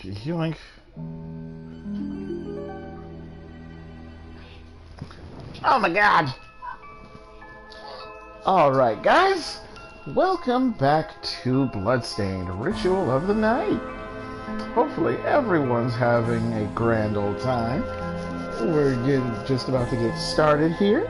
Yoink. Oh my god! Alright, guys. Welcome back to Bloodstained Ritual of the Night. Hopefully everyone's having a grand old time. We're just about to get started here.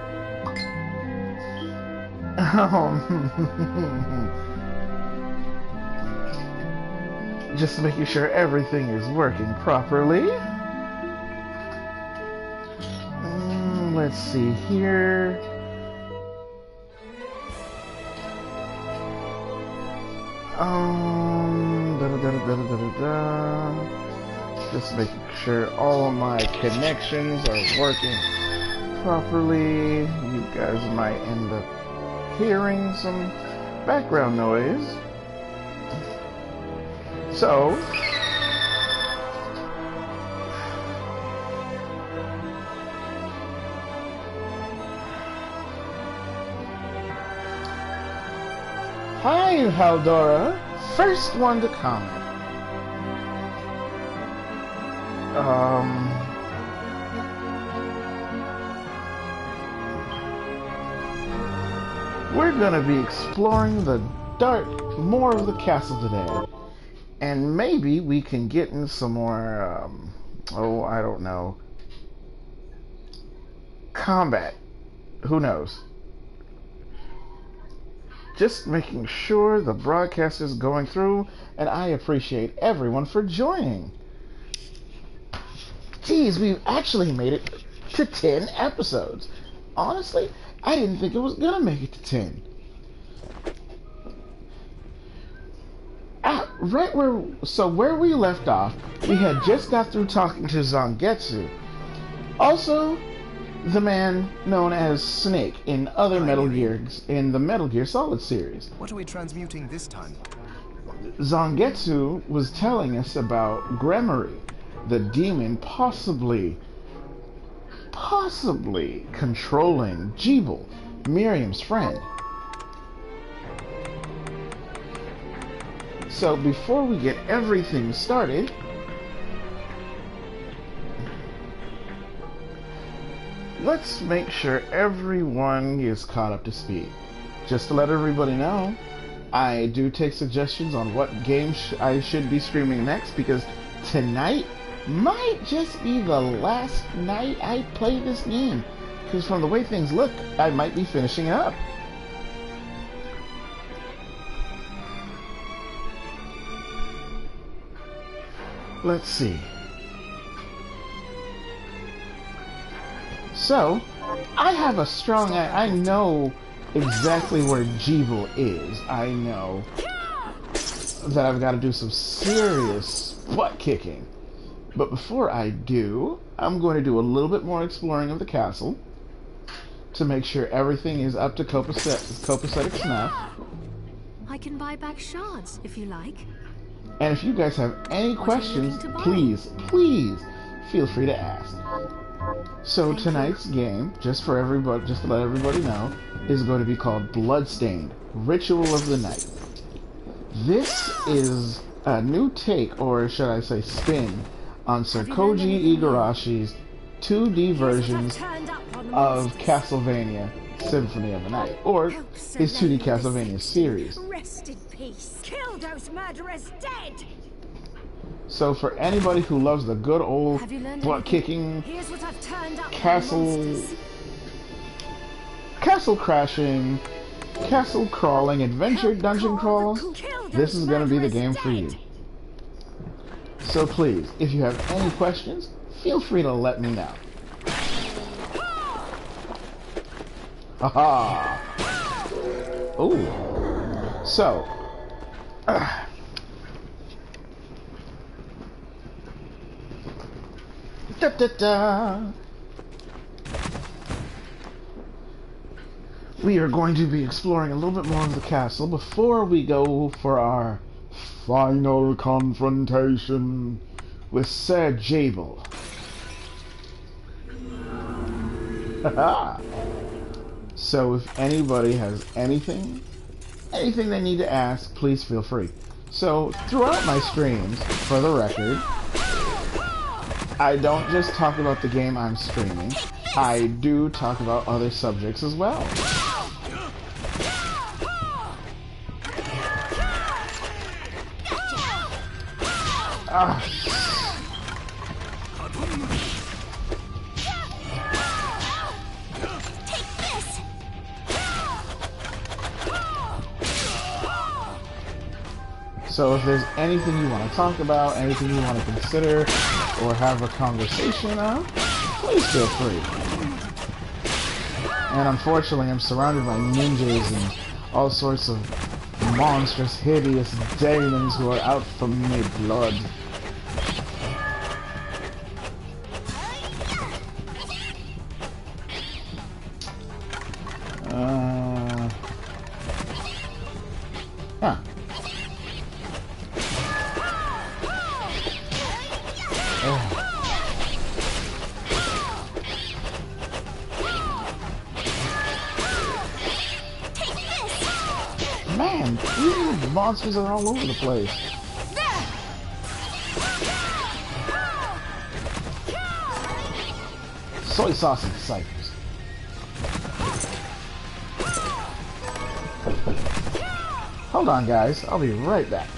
Just making sure everything is working properly. Let's see here. Just making sure all of my connections are working properly. You guys might end up hearing some background noise. So, hi, Haldora. First one to comment. We're gonna be exploring the more of the castle today. And maybe we can get in some more, I don't know, combat. Who knows? Just making sure the broadcast is going through, and I appreciate everyone for joining. Geez, we've actually made it to 10 episodes. Honestly, I didn't think it was gonna make it to 10. Where we left off, we had just got through talking to Zangetsu, also the man known as Snake in other Metal Gears, in the Metal Gear Solid series. What are we transmuting this time? Zangetsu was telling us about Gremory, the demon possibly controlling Jeeble, Miriam's friend. So before we get everything started, let's make sure everyone is caught up to speed. Just to let everybody know, I do take suggestions on what game I should be streaming next, because tonight might just be the last night I play this game. Because from the way things look, I might be finishing up. Let's see. So, I have a strong... I know exactly where Jeeble is. I know that I've got to do some serious butt kicking. But before I do, I'm going to do a little bit more exploring of the castle to make sure everything is up to copacetic snuff. I can buy back shards if you like. And if you guys have any questions, please feel free to ask. So tonight's game, just to let everybody know, is going to be called Bloodstained Ritual of the Night. This is a new take, or should I say spin, on Sir Koji Igarashi's 2D versions of Castlevania Symphony of the Night, or his 2D Castlevania series. Rest in peace. Kill those murderers dead. So for anybody who loves the good old butt-kicking, castle crashing, castle crawling, adventure dungeon crawl, this is going to be the game for you. So please, if you have any questions, feel free to let me know. Haha! Ooh. So, we are going to be exploring a little bit more of the castle before we go for our final confrontation with Sir Jeeble. Haha! So if anybody has anything they need to ask, please feel free. So, throughout my streams, for the record, I don't just talk about the game I'm streaming. I do talk about other subjects as well. So if there's anything you want to talk about, anything you want to consider, or have a conversation on, please feel free. And unfortunately, I'm surrounded by ninjas and all sorts of monstrous, hideous demons who are out for me blood. Huh. Man, these monsters are all over the place. Soy sauce and disciples. Hold on, guys. I'll be right back.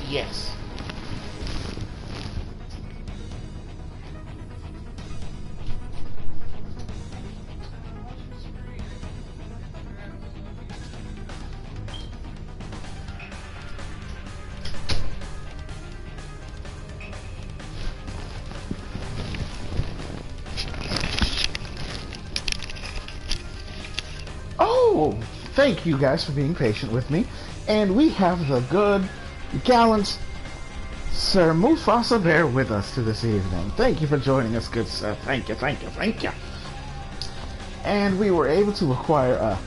Yes. Oh, thank you guys for being patient with me. And we have the good, gallant Sir Mufasa Bear with us to this evening. Thank you for joining us, good sir. Thank you, thank you, thank you. And we were able to acquire a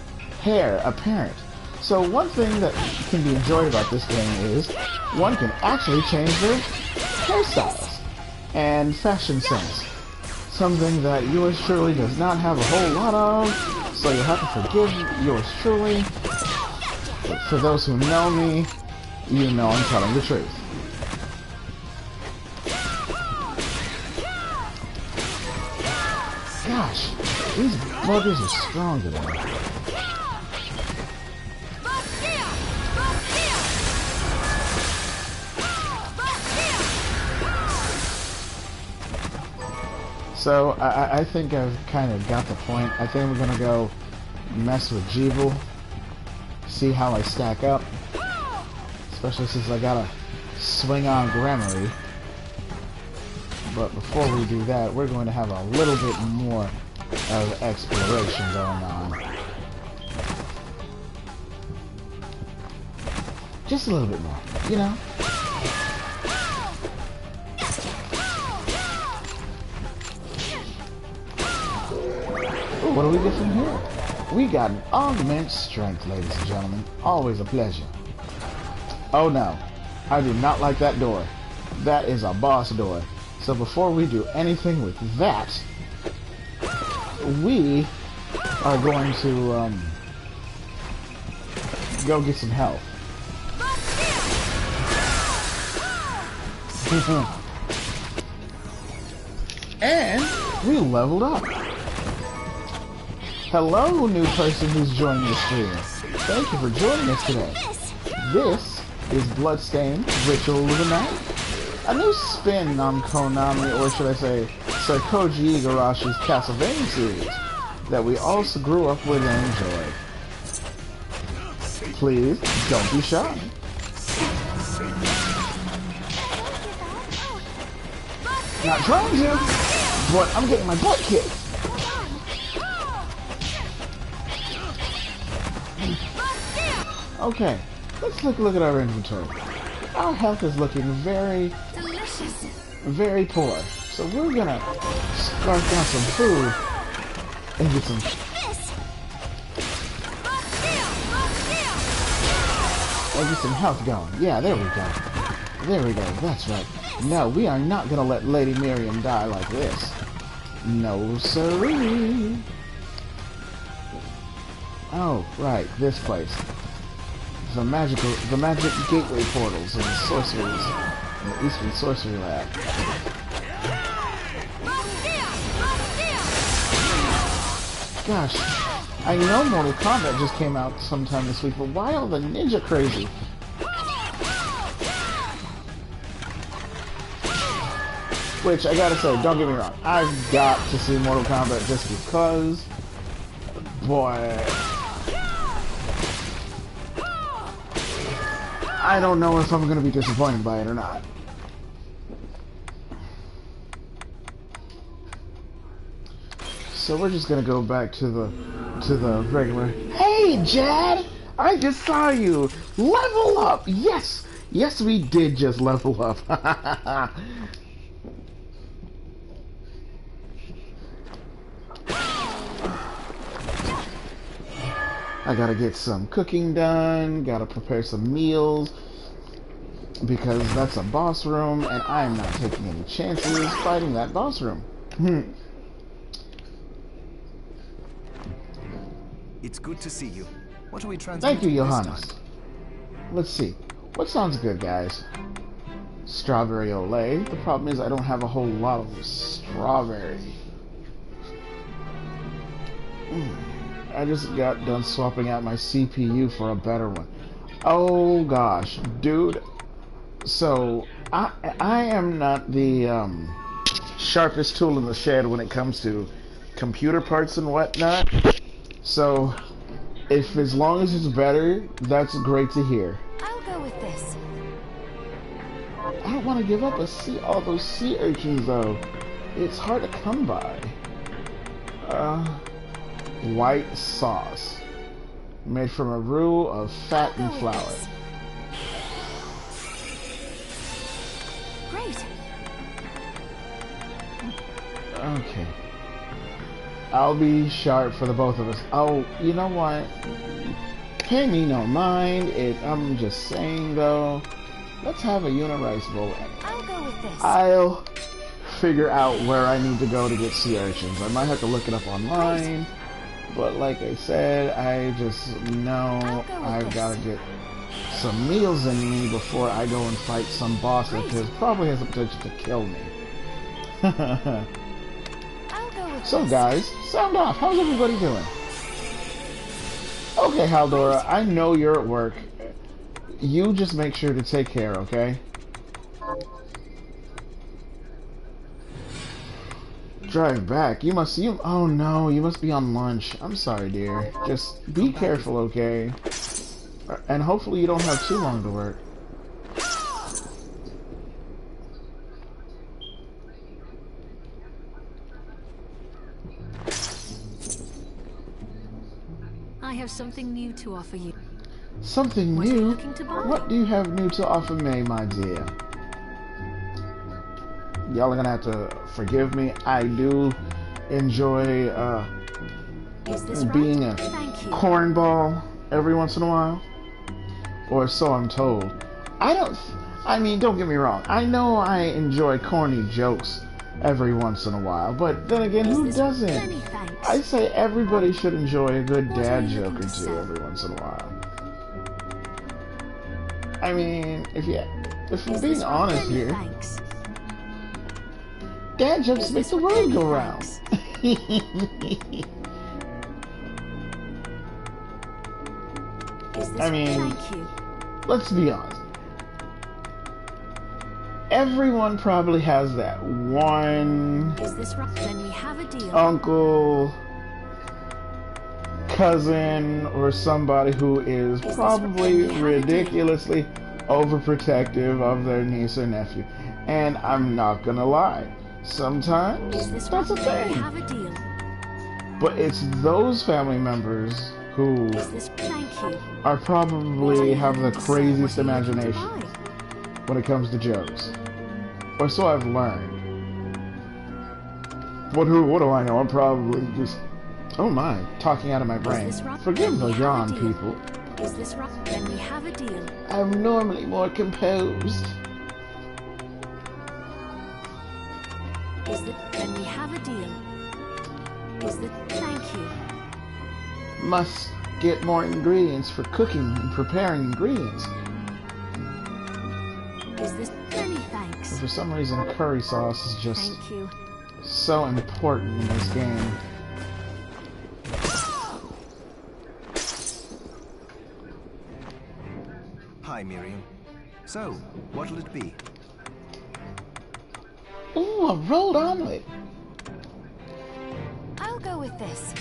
heir apparent. So one thing that can be enjoyed about this game is one can actually change their hairstyles and fashion sense. Something that yours truly does not have a whole lot of. So you'll have to forgive yours truly. But for those who know me, you know I'm telling the truth. Gosh, these buggers are strong today. So, I think I've kind of got the point. I think we're gonna go mess with Jeevel, see how I stack up. Especially since I gotta swing on Gremory. But before we do that, we're going to have a little bit more of exploration going on. Just a little bit more, you know? What do we get from here? We got an augment strength, ladies and gentlemen. Always a pleasure. Oh no, I do not like that door. That is a boss door. So before we do anything with that, we are going to go get some health. And we leveled up. Hello, new person who's joining the stream. Thank you for joining us today. This is Bloodstained Ritual of the Night. A new spin on Konami, or should I say, Sir Koji Igarashi's Castlevania series that we also grew up with and enjoyed. Please, don't be shy. Not trying to, but I'm getting my butt kicked. Okay, let's look at our inventory. Our health is looking very poor. So we're gonna scarf down some food and get some. And get some health going. Yeah, there we go. There we go. That's right. No, we are not gonna let Lady Miriam die like this. No, sirree. Oh, right, this place. The magic gateway portals and the sorceries in the Eastern Sorcery Lab. Gosh, I know Mortal Kombat just came out sometime this week, but why all the ninja crazy? Which, I gotta say, don't get me wrong, I've got to see Mortal Kombat just because, boy, I don't know if I'm gonna be disappointed by it or not. So we're just gonna go back to the regular. Hey, Jad! I just saw you! Level up! Yes! Yes, we did just level up. I gotta get some cooking done, gotta prepare some meals, because that's a boss room, and I'm not taking any chances fighting that boss room. It's good to see you. What are we transmitting? Thank you, Johannes. Let's see. What sounds good, guys? Strawberry Olay. The problem is I don't have a whole lot of strawberry. I just got done swapping out my CPU for a better one. Oh gosh, dude. So I am not the sharpest tool in the shed when it comes to computer parts and whatnot. So if as long as it's better, that's great to hear. I'll go with this. I don't want to give up all those sea urchins though. It's hard to come by. White sauce, made from a roux of fat and flour. Great. Okay. I'll be sharp for the both of us. Oh, you know what? Pay me no mind. I'm just saying though. Let's have a unirice bowl. I'll go with this. I'll figure out where I need to go to get sea urchins. I might have to look it up online. But like I said, I just know I've got to get some meals in me before I go and fight some boss that probably has the potential to kill me. So guys, sound off. How's everybody doing? Okay, Haldora, I know you're at work. You just make sure to take care, okay? Drive back. Oh no, you must be on lunch. I'm sorry, dear. Just be careful, okay? And hopefully you don't have too long to work. I have something new to offer you. Something What are you new? looking to buy? What do you have new to offer me, my dear? Y'all are gonna have to forgive me. I do enjoy being a cornball every once in a while. Or so I'm told. I mean, don't get me wrong. I know I enjoy corny jokes every once in a while. But then again, who doesn't? I say everybody should enjoy a good dad joke or two every once in a while. I mean, if I'm being honest here, dad jokes make the world go round. I mean, let's be honest. Everyone probably has that one uncle, cousin, or somebody who is probably ridiculously overprotective of their niece or nephew. And I'm not gonna lie, sometimes that's a thing. But it's those family members who are probably have the craziest imagination when it comes to jokes. Or so I've learned. What do I know? I'm probably just, oh my, talking out of my brain. Forgive the yawn, people. Is this right? Then we have a deal. I'm normally more composed. Then we have a deal. Thank you. get more ingredients for cooking and preparing ingredients. Is this many thanks? But for some reason, curry sauce is just Thank you. so important in this game. Hi, Miriam. So, what'll it be? Ooh, a rolled omelet. I'll go with this.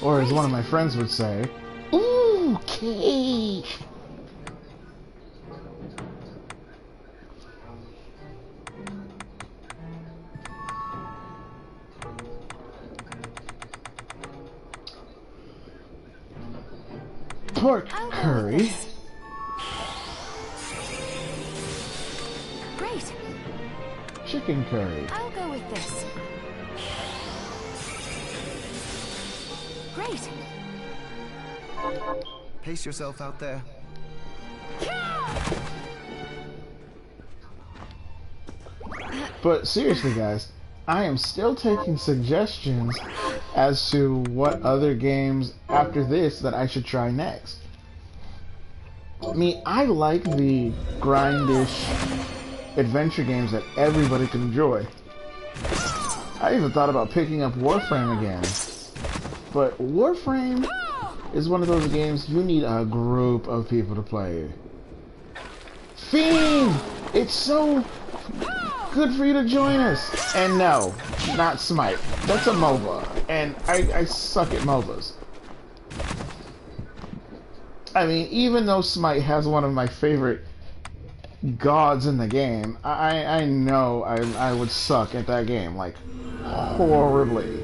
Or as one of my friends would say, ooh, cake. Pork I'll go with curry. this. Great. Chicken curry. I'll go with this. Great. Pace yourself out there. But seriously, guys, I am still taking suggestions as to what other games after this that I should try next. I mean, I like the grindish adventure games that everybody can enjoy. I even thought about picking up Warframe again. But Warframe is one of those games you need a group of people to play. Fiend! It's so good for you to join us. And no, not Smite. That's a MOBA. And I suck at MOBAs. I mean, even though Smite has one of my favorite gods in the game, I know I would suck at that game, like, horribly.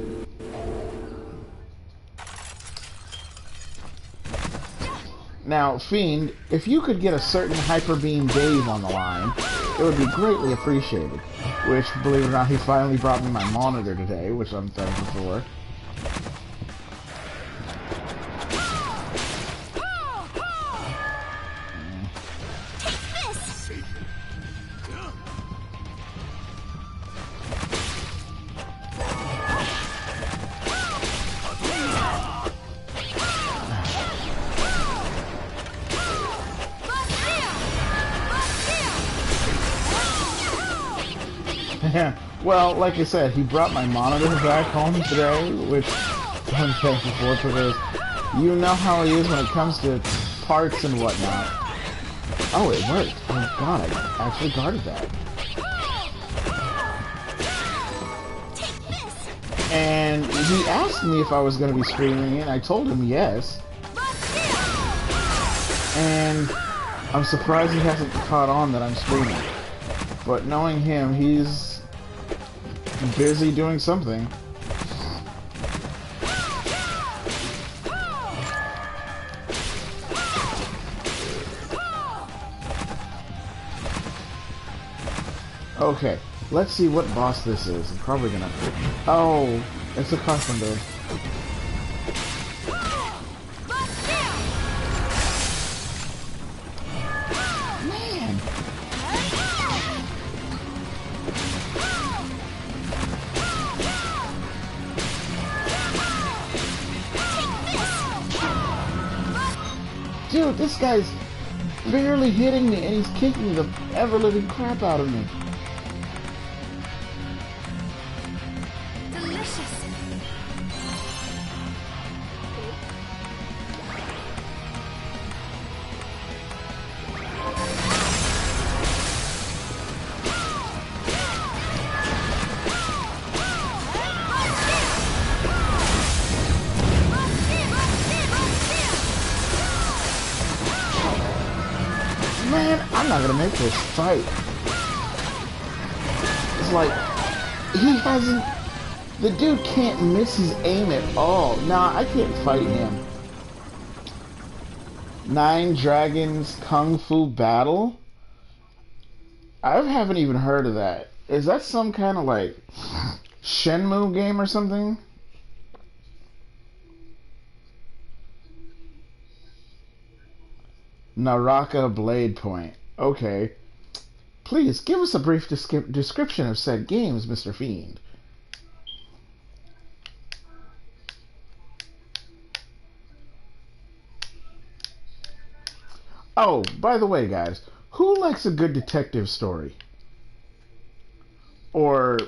Now, Fiend, if you could get a certain Hyper Beam Dave on the line, it would be greatly appreciated. Which, believe it or not, he finally brought me my monitor today, which I'm thankful for. Well, like I said, he brought my monitor back home today, which I'm thankful for, because you know how he is when it comes to parts and whatnot. Oh, it worked. Oh god, I actually guarded that. And he asked me if I was going to be streaming it, and I told him yes. And I'm surprised he hasn't caught on that I'm streaming. But knowing him, he's busy doing something. Okay, let's see what boss this is. I'm probably gonna... Oh, it's a carpenter. Man! Dude, this guy's barely hitting me, and he's kicking the ever-living crap out of me. Delicious. Man, I'm not gonna make this fight. It's like, he hasn't... The dude can't miss his aim at all. Nah, I can't fight him. 9 Dragons Kung Fu Battle? I haven't even heard of that. Is that some kind of, like, Shenmue game or something? Naraka Blade Point. Okay. Please, give us a brief description of said games, Mr. Fiend. Oh, by the way, guys, who likes a good detective story? Or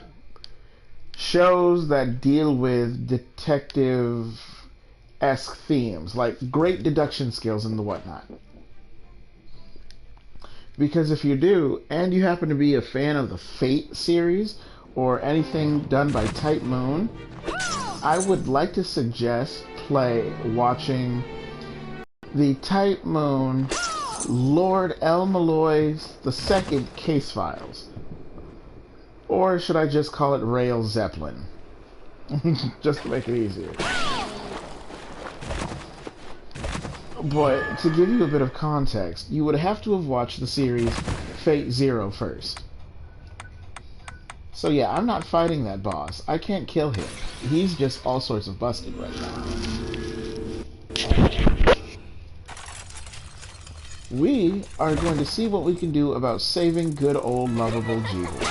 shows that deal with detective-esque themes, like great deduction skills and the whatnot? Because if you do, and you happen to be a fan of the Fate series, or anything done by Type Moon, I would like to suggest watching the Type Moon Lord El Malloy's The Second Case Files. Or should I just call it Rail Zeppelin? Just to make it easier. But to give you a bit of context, you would have to have watched the series Fate Zero first. So yeah, I'm not fighting that boss. I can't kill him. He's just all sorts of busted right now. We are going to see what we can do about saving good old lovable Jeeble.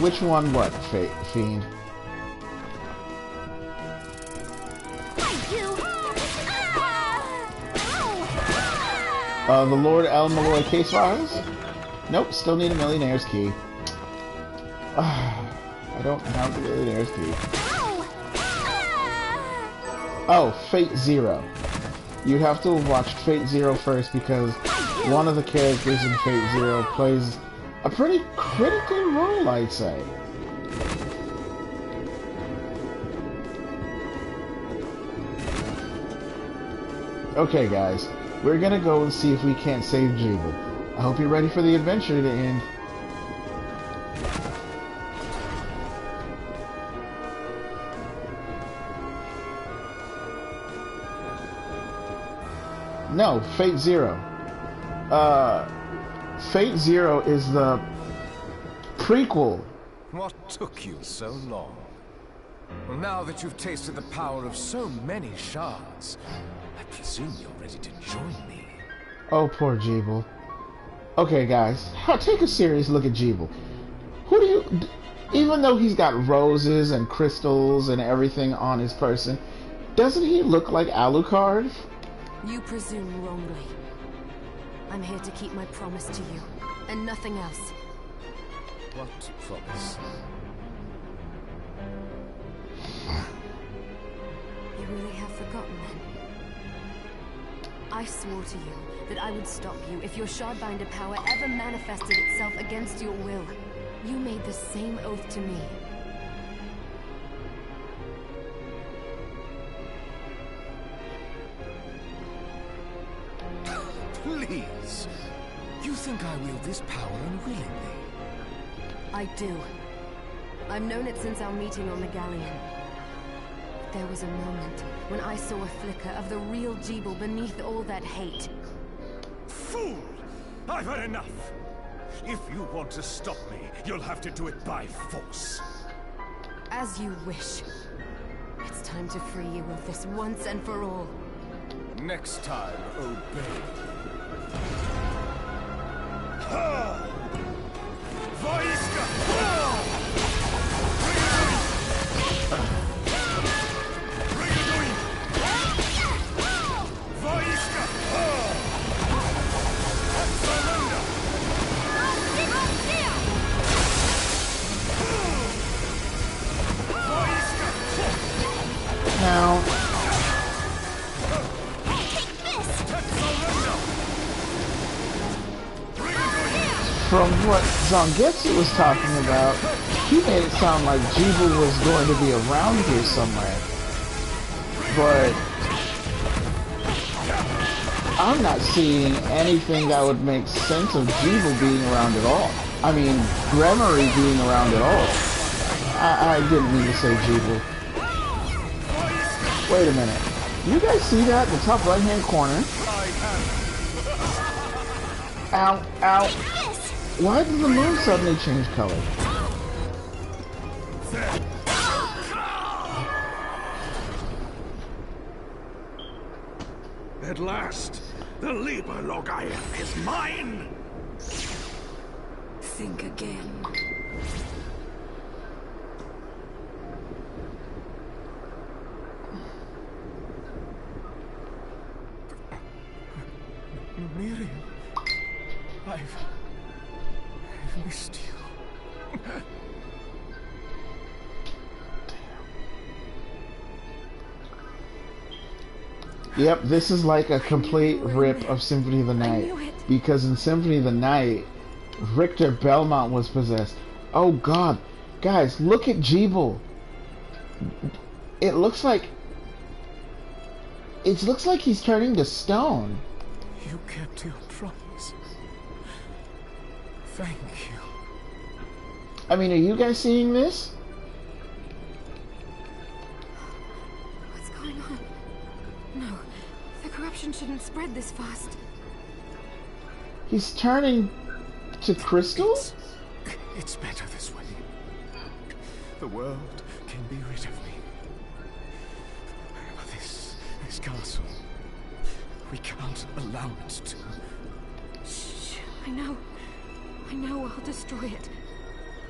Which one what, Fiend? The Lord El Malloy case files? Nope, still need a millionaire's key. I don't have the millionaire's key. Oh, Fate Zero. You have to have watched Fate Zero first because one of the characters in Fate Zero plays a pretty critical role, I'd say. Okay, guys. We're gonna go and see if we can't save Jeeble. I hope you're ready for the adventure to end. No, Fate Zero. Fate Zero is the prequel. What took you so long? Well, now that you've tasted the power of so many shards, I presume you're ready to join me. Oh, poor Jeeble. Okay, guys, take a serious look at Jeeble. Who do you... Even though he's got roses and crystals and everything on his person, doesn't he look like Alucard? You presume wrongly. I'm here to keep my promise to you, and nothing else. What promise? You really have forgotten then? I swore to you that I would stop you if your Shardbinder power ever manifested itself against your will. You made the same oath to me. Please! You think I wield this power unwillingly? I do. I've known it since our meeting on the galleon. There was a moment when I saw a flicker of the real Jeeble beneath all that hate. Fool! I've had enough! If you want to stop me, you'll have to do it by force. As you wish. It's time to free you of this once and for all. Next time, obey. Ha! Vaiska! Now, from what Zangetsu was talking about, he made it sound like Jeeble was going to be around here somewhere. But I'm not seeing anything that would make sense of Jeeble being around at all. I mean, Gremory being around at all. I didn't mean to say Jeeble. Wait a minute. You guys see that in the top right-hand corner? Ow, ow. Why did the moon suddenly change color? At last, the Lieberlogier is mine! Think again. I've missed you. Yep, this is like a complete rip of Symphony of the Night. Because in Symphony of the Night, Richter Belmont was possessed. Oh god. Guys, look at Jeeble. It looks like he's turning to stone. You kept your promise. Thank you. I mean, are you guys seeing this? What's going on? No, the corruption shouldn't spread this fast. He's turning to crystal? It's better this way. The world can be rid of me. But this castle, we can't allow it to. Shh, I know I'll destroy it.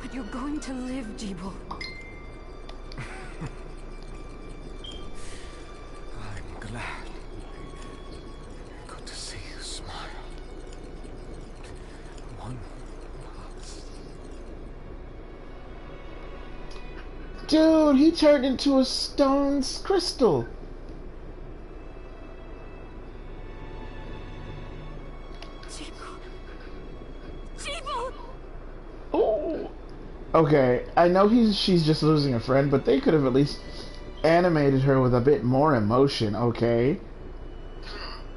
But you're going to live, Jeeble. I'm glad. Good to see you smile. One last. Dude, he turned into a stone crystal. Jeeble! Oh. Okay, I know she's just losing a friend, but they could have at least animated her with a bit more emotion, okay?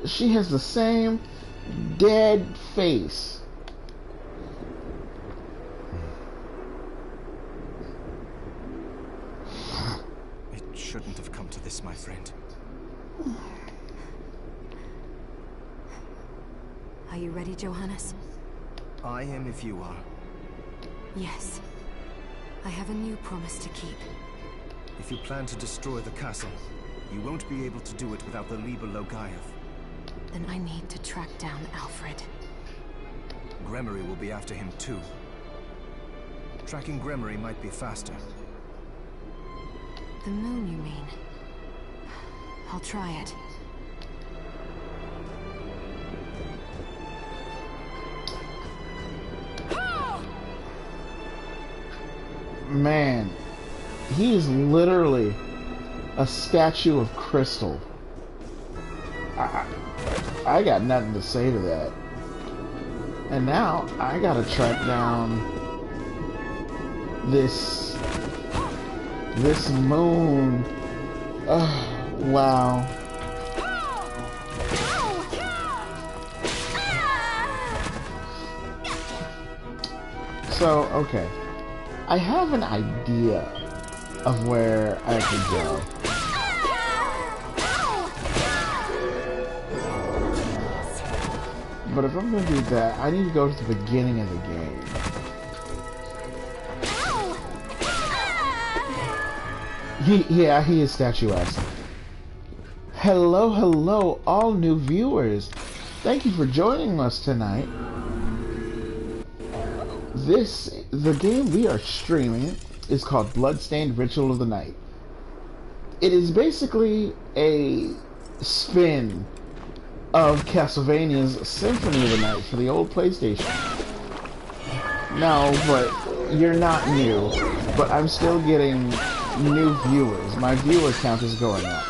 She has the same dead face. It shouldn't have come to this, my friend. Are you ready, Johannes? I am if you are. Yes. I have a new promise to keep. If you plan to destroy the castle, you won't be able to do it without the Liber Logaeth. Then I need to track down Alfred. Gremory will be after him too. Tracking Gremory might be faster. The moon, you mean? I'll try it. Man, he is literally a statue of crystal. I got nothing to say to that. And now I gotta track down this moon. Wow. So, okay. I have an idea of where I could go. But if I'm gonna do that, I need to go to the beginning of the game. He is statuesque. Hello, hello, all new viewers. Thank you for joining us tonight. The game we are streaming is called Bloodstained Ritual of the Night. It is basically a spin of Castlevania's Symphony of the Night for the old PlayStation. No, but you're not new, but I'm still getting new viewers. My viewer count is going up.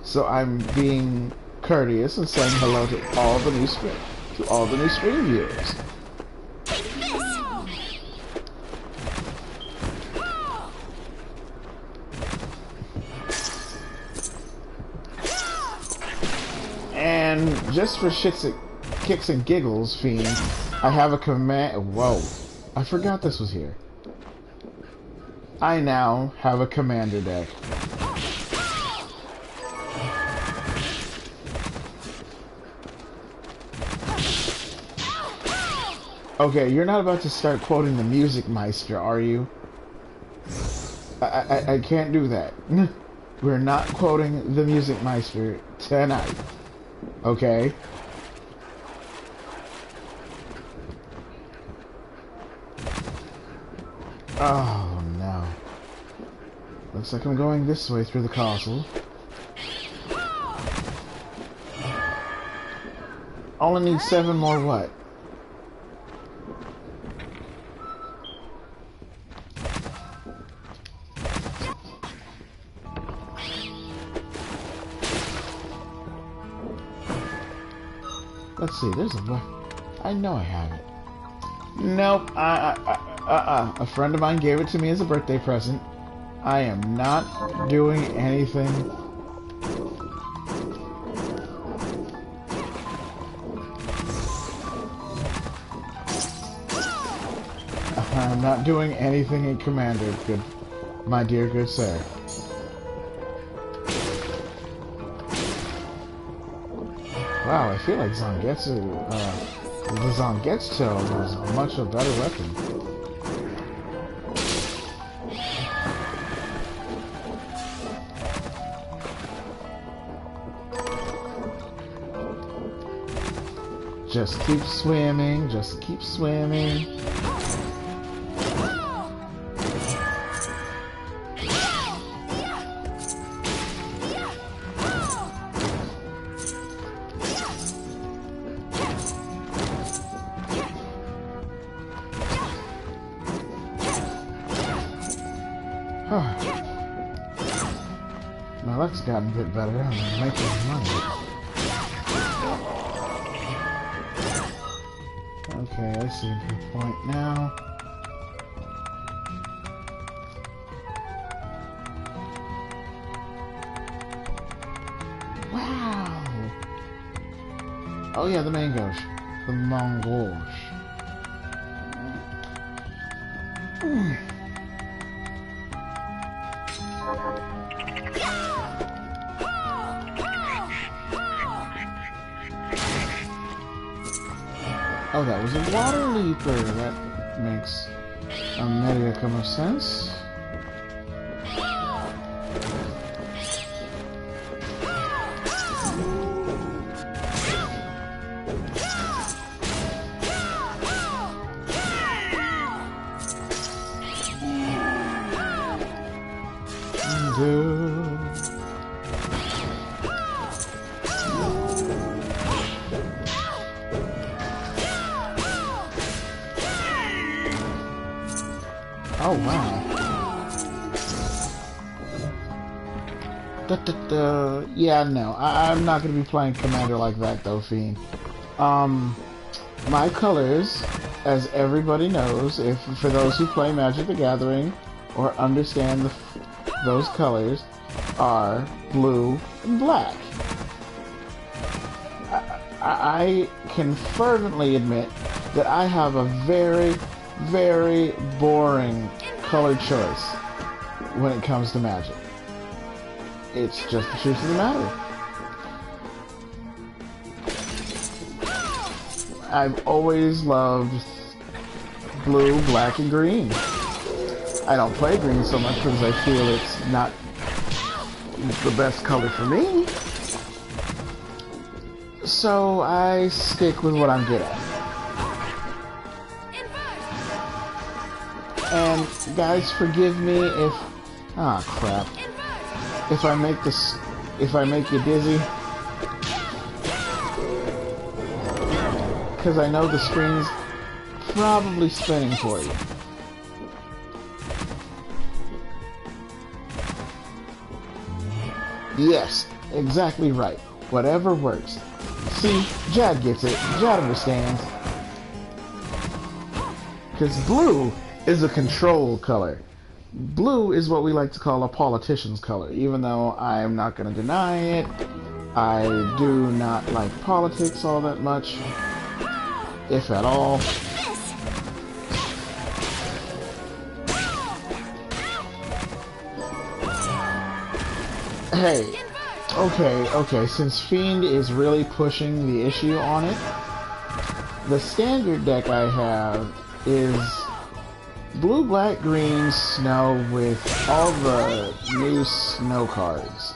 So I'm being courteous and saying hello to all the new stream viewers. And just for kicks and giggles, Fiend, I have a command. Whoa, I forgot this was here. I now have a commander deck. Okay, you're not about to start quoting the Music Meister, are you? I can't do that. We're not quoting the Music Meister tonight. Okay? Oh, no. Looks like I'm going this way through the castle. Only need 7 more what? Let's see, there's a... I know I have it. Nope. A friend of mine gave it to me as a birthday present. I am not doing anything. I'm not doing anything in Commander, my dear good sir. Wow, I feel like Zangetsu, the Zangetsu was much a better weapon. Just keep swimming, just keep swimming. My luck's gotten a bit better. I'm making money. Okay, I see your point now. Wow! Oh yeah, the mangoes. The mangoes. Oh, that was a water leaper. That makes a medicum of sense. Oh, wow. Yeah, no. I'm not going to be playing Commander like that, though, Fiend. My colors, as everybody knows, for those who play Magic the Gathering or understand those colors, are blue and black. I can fervently admit that I have a very, very boring color choice when it comes to Magic. It's just the truth of the matter. I've always loved blue, black, and green. I don't play green so much because I feel it's not the best color for me. So I stick with what I'm good at. And guys, forgive me if... Ah, crap. If I make you dizzy. Because I know the screen's probably spinning for you. Yes, exactly right. Whatever works. See, Jad gets it. Jad understands. Because blue is a control color. Blue is what we like to call a politician's color, even though I'm not going to deny it. I do not like politics all that much, if at all. Hey, okay, since Fiend is really pushing the issue on it, the standard deck I have is blue, black, green, snow with all the new snow cards.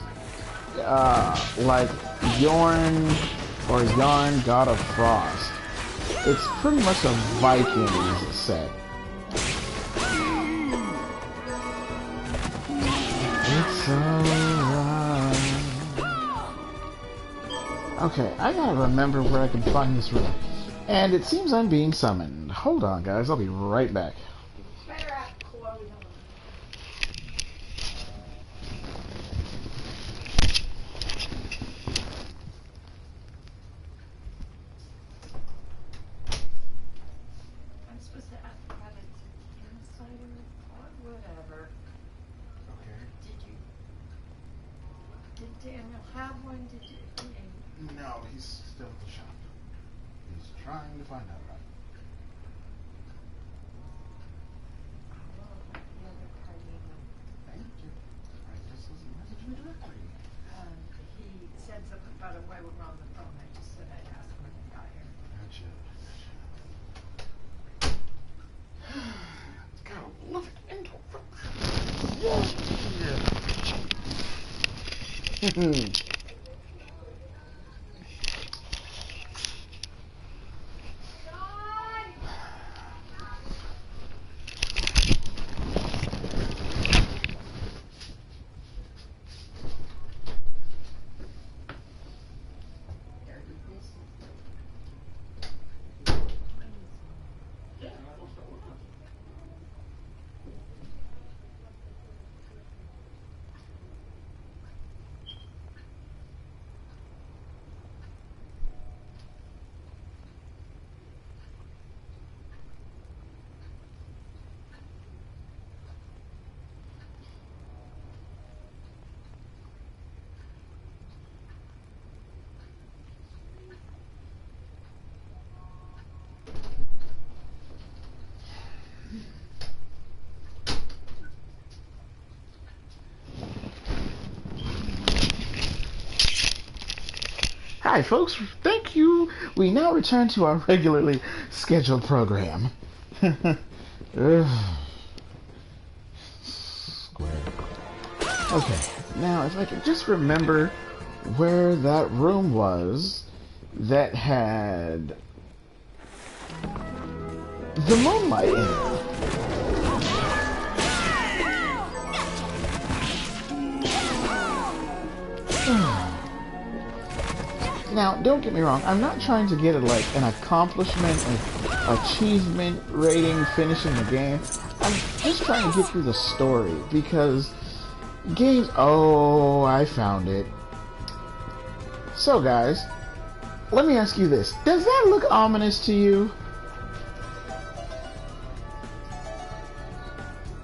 Like Yorn or Yarn, God of Frost. It's pretty much a Vikings set. It's alright. Okay, I gotta remember where I can find this room. And it seems I'm being summoned. Hold on, guys, I'll be right back. Daniel have one? Did you? No, he's still at the shop. He's trying to find out about it. Thank you. I just was messaging me directly. He said something about it while we were on the phone. I just said I'd ask him when he got here. Gotcha. Gotta love it. Intro. Yeah. Hi, folks. Thank you. We now return to our regularly scheduled program. Square. Okay. Now, if I could just remember where that room was that had the moonlight in it. Now, don't get me wrong, I'm not trying to get like an accomplishment, an achievement rating finishing the game. I'm just trying to get through the story, because games... Oh, I found it. So guys, let me ask you this. Does that look ominous to you?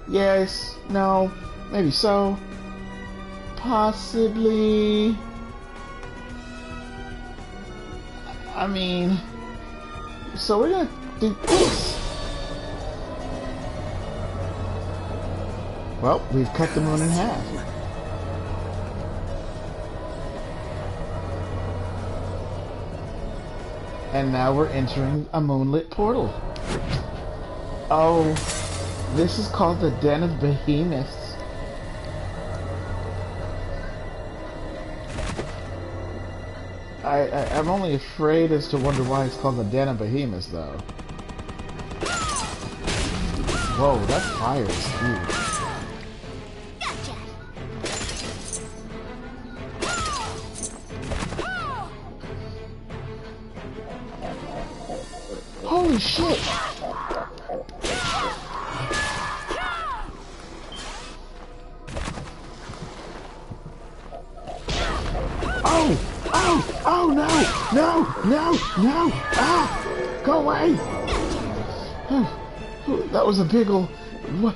Yes? No? Maybe so? Possibly... I mean, so we're gonna do this. Well, we've cut the moon in half. And now we're entering a moonlit portal. Oh, this is called the Den of Behemoths. I'm only afraid as to wonder why it's called the Den of Behemoths, though. Whoa, that fire is huge. Holy shit! Oh! Oh! Oh no! No! No! No! Ah! Go away! That was a big ol'... What?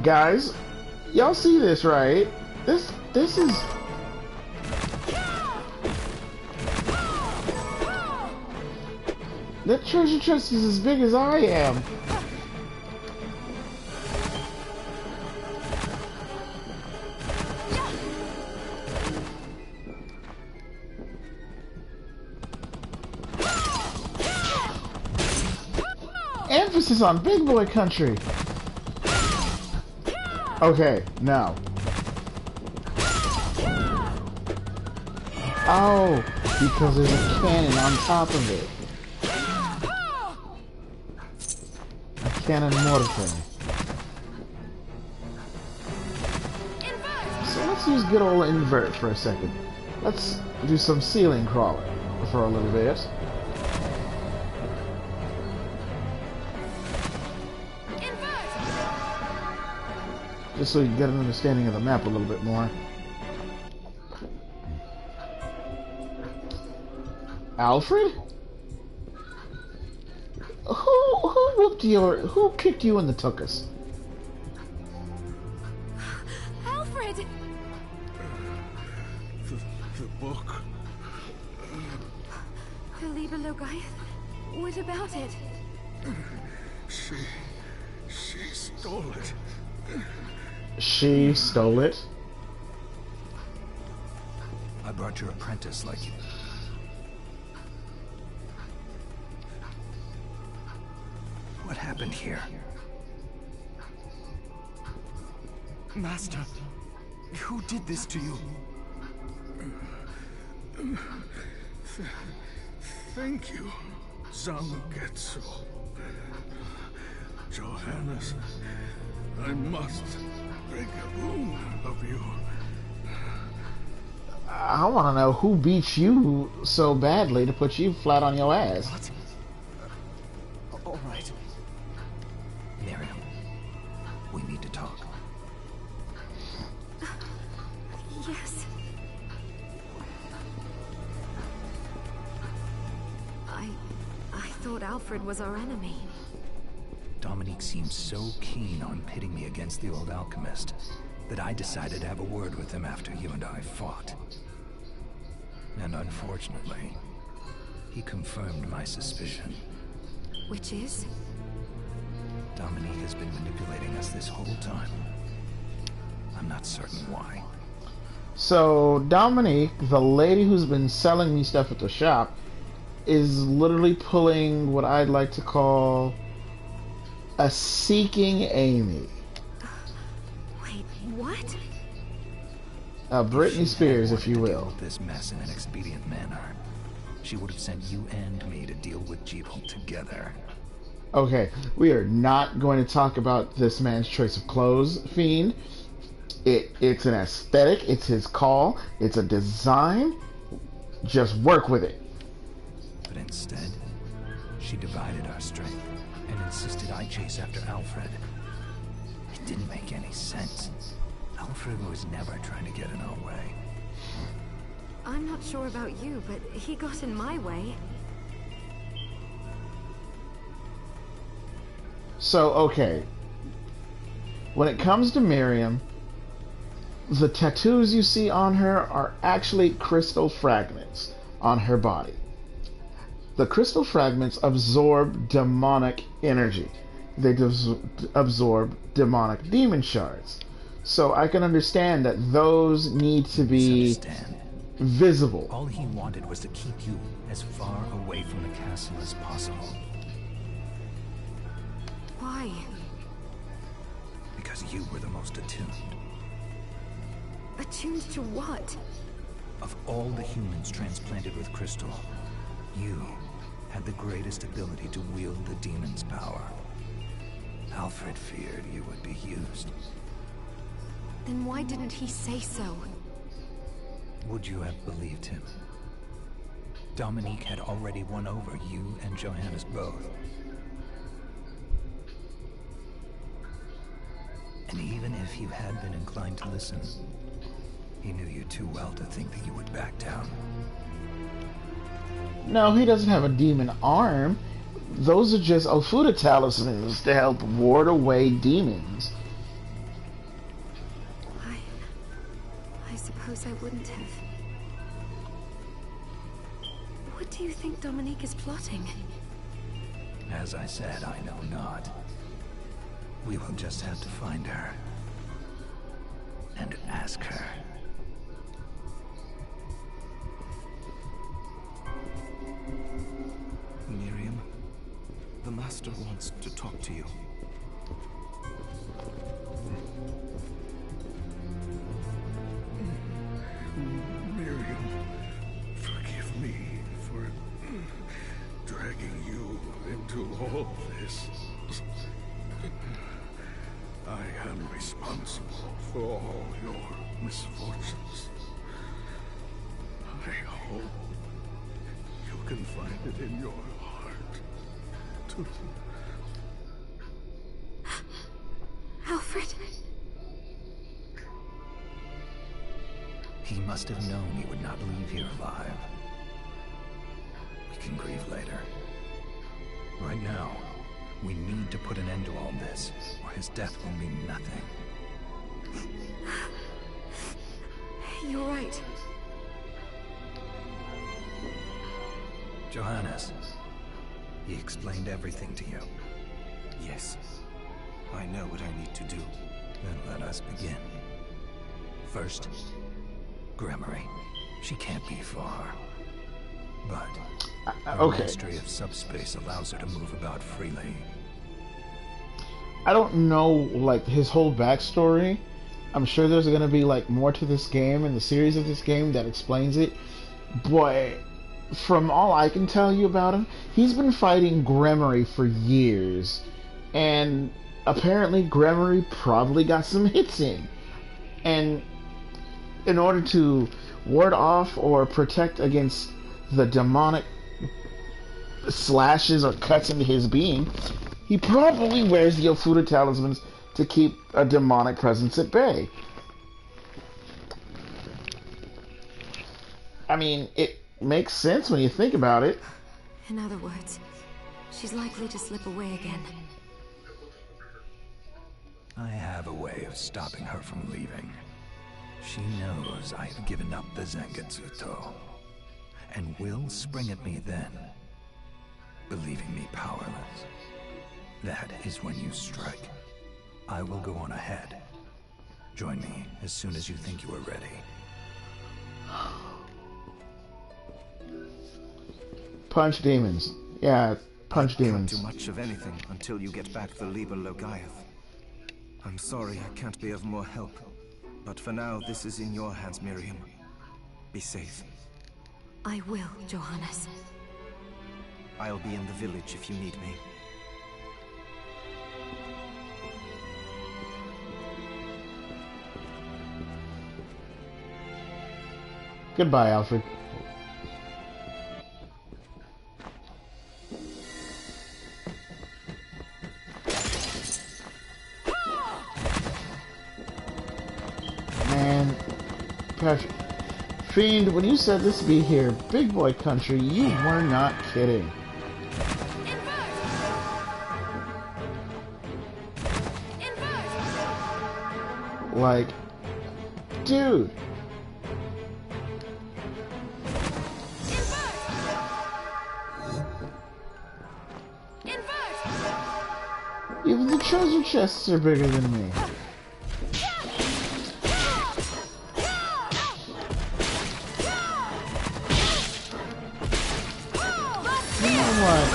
Guys, y'all see this, right? This is... That treasure chest is as big as I am. Emphasis on big boy country. Okay, now. Oh, because there's a cannon on top of it. A cannon mortar. So let's use good old invert for a second. Let's do some ceiling crawling for a little bit. Just so you can get an understanding of the map a little bit more. Alfred? Who kicked you in the tuchus? Alfred! The book. Her Liebe Logaeth? What about it? She stole it. She stole it? I brought your apprentice like you. What happened here? Master, who did this to you? Thank you, Zangetsu. Johannes, I must break a boon of you. I want to know who beat you so badly to put you flat on your ass. What? All right. Miriam, we need to talk. Yes. I thought Alfred was our enemy. Dominique seemed so keen on pitting me against the old alchemist that I decided to have a word with him after you and I fought. And unfortunately, he confirmed my suspicion. Which is? Dominique has been manipulating us this whole time. I'm not certain why. So, Dominique, the lady who's been selling me stuff at the shop, is literally pulling what I'd like to call a seeking Amy. Wait, what? Britney Spears, if you Deal will. with this mess in an expedient manner. She would have sent you and me to deal with Jeeble together. Okay, we are not going to talk about this man's choice of clothes, Fiend. It's an aesthetic, it's his call, it's a design. Just work with it. But instead, she divided our strength and insisted I chase after Alfred. It didn't make any sense. Alfred was never trying to get in our way. I'm not sure about you, but he got in my way. So, okay. When it comes to Miriam, the tattoos you see on her are actually crystal fragments on her body. The crystal fragments absorb demonic energy. They absorb demonic demon shards. So I can understand that those need to be visible. All he wanted was to keep you as far away from the castle as possible. Why? Because you were the most attuned. Attuned to what? Of all the humans transplanted with crystal, you had the greatest ability to wield the demon's power. Alfred feared you would be used. Then why didn't he say so? Would you have believed him? Dominique had already won over you and Johannes both. And even if you had been inclined to listen, he knew you too well to think that you would back down. No, he doesn't have a demon arm. Those are just Ofuda talismans to help ward away demons. I suppose I wouldn't have. What do you think Dominique is plotting? As I said, I know not. We will just have to find her. And ask her. Miriam, the Master wants to talk to you. Miriam, forgive me for dragging you into all this. I am responsible for all your misfortunes. I hope you can find it in your heart to... Alfred? He must have known he would not leave here alive. We can grieve later. Right now, we need to put an end to all this, or his death will mean nothing. You're right. Johannes, he explained everything to you. Yes. I know what I need to do. Then let us begin. First, Gremory. She can't be far. But her okay. mastery of subspace allows her to move about freely. I don't know, like, his whole backstory. I'm sure there's gonna be, like, more to this game and the series of this game that explains it. But from all I can tell you about him, he's been fighting Gremory for years. And apparently Gremory probably got some hits in. And in order to ward off or protect against the demonic slashes or cuts into his being, he probably wears the Ofuda talismans to keep a demonic presence at bay. I mean, it makes sense when you think about it. In other words, she's likely to slip away again. I have a way of stopping her from leaving. She knows I have given up the Zangetsuto, and will spring at me then, believing me powerless. That is when you strike. I will go on ahead. Join me as soon as you think you are ready. Punch demons. Yeah, punch demons. Can't do much of anything until you get back the Liber Logaeth. I'm sorry I can't be of more help, but for now this is in your hands, Miriam. Be safe. I will, Johannes. I'll be in the village if you need me. Goodbye, Alfred. Man, Patrick, Fiend, when you said this would be here, Big Boy Country, you were not kidding. Like, dude. Even the treasure chests are bigger than me. You know what?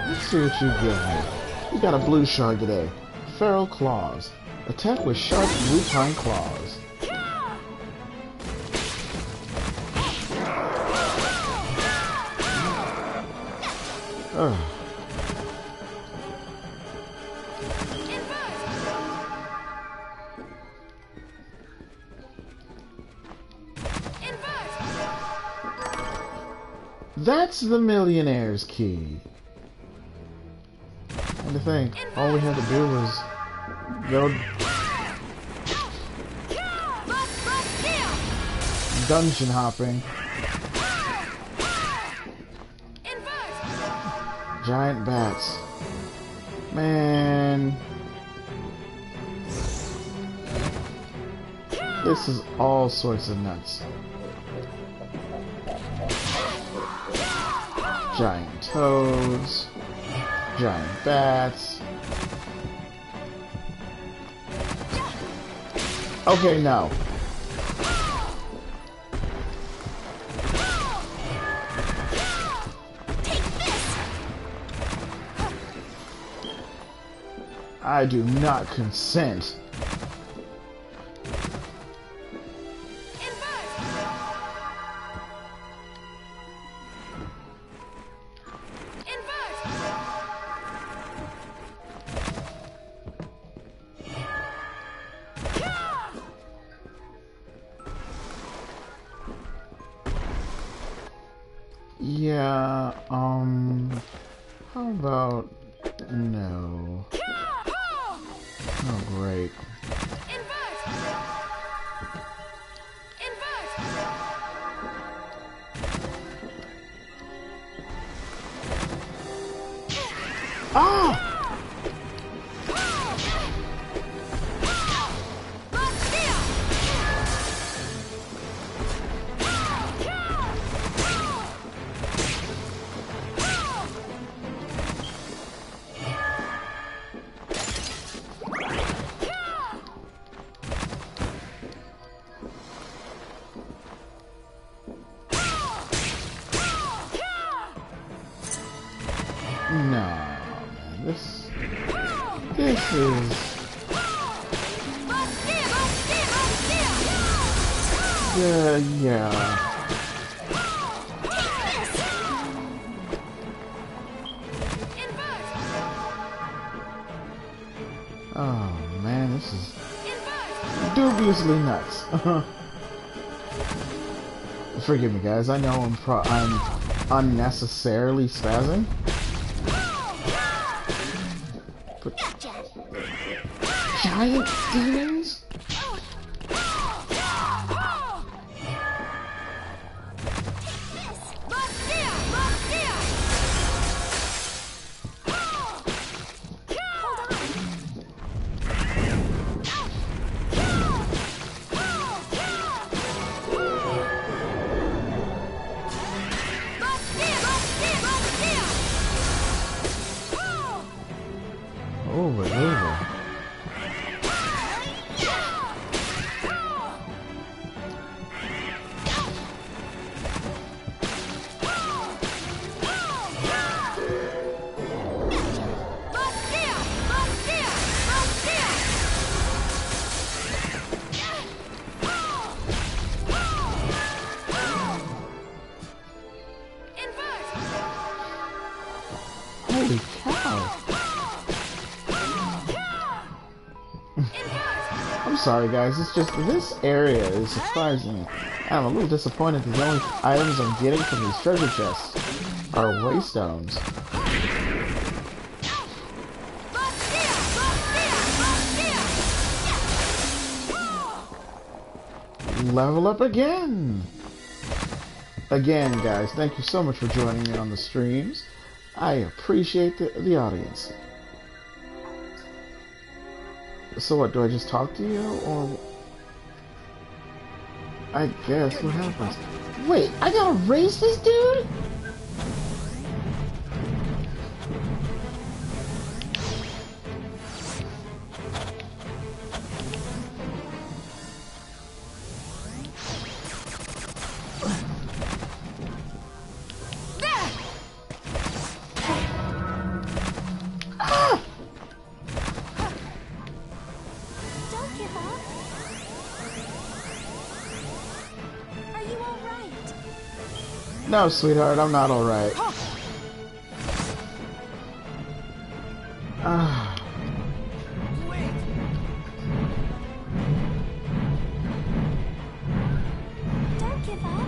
Let's see what you get. You got a blue shard today. Feral claws. Attack with sharp lupine claws. Ugh. That's the millionaire's key. And to think, all we had to do was go dungeon hopping. Giant bats. Man. This is all sorts of nuts. Giant toads. Giant bats. Okay, no. I do not consent. Yeah, how about no? Oh, great. Ah! is... yeah. Oh man, this is dubiously nuts. Forgive me, guys. I know I'm unnecessarily spazzing. But giant demons? Over and over. Holy cow. I'm sorry guys, it's just this area is surprising. I'm a little disappointed that the only items I'm getting from these treasure chests are waystones. Level up again! Again guys, thank you so much for joining me on the streams. I appreciate the audience. So what, do I just talk to you, or... I guess, what happens? Wait, I gotta race this dude? No, sweetheart, I'm not alright. Don't give up.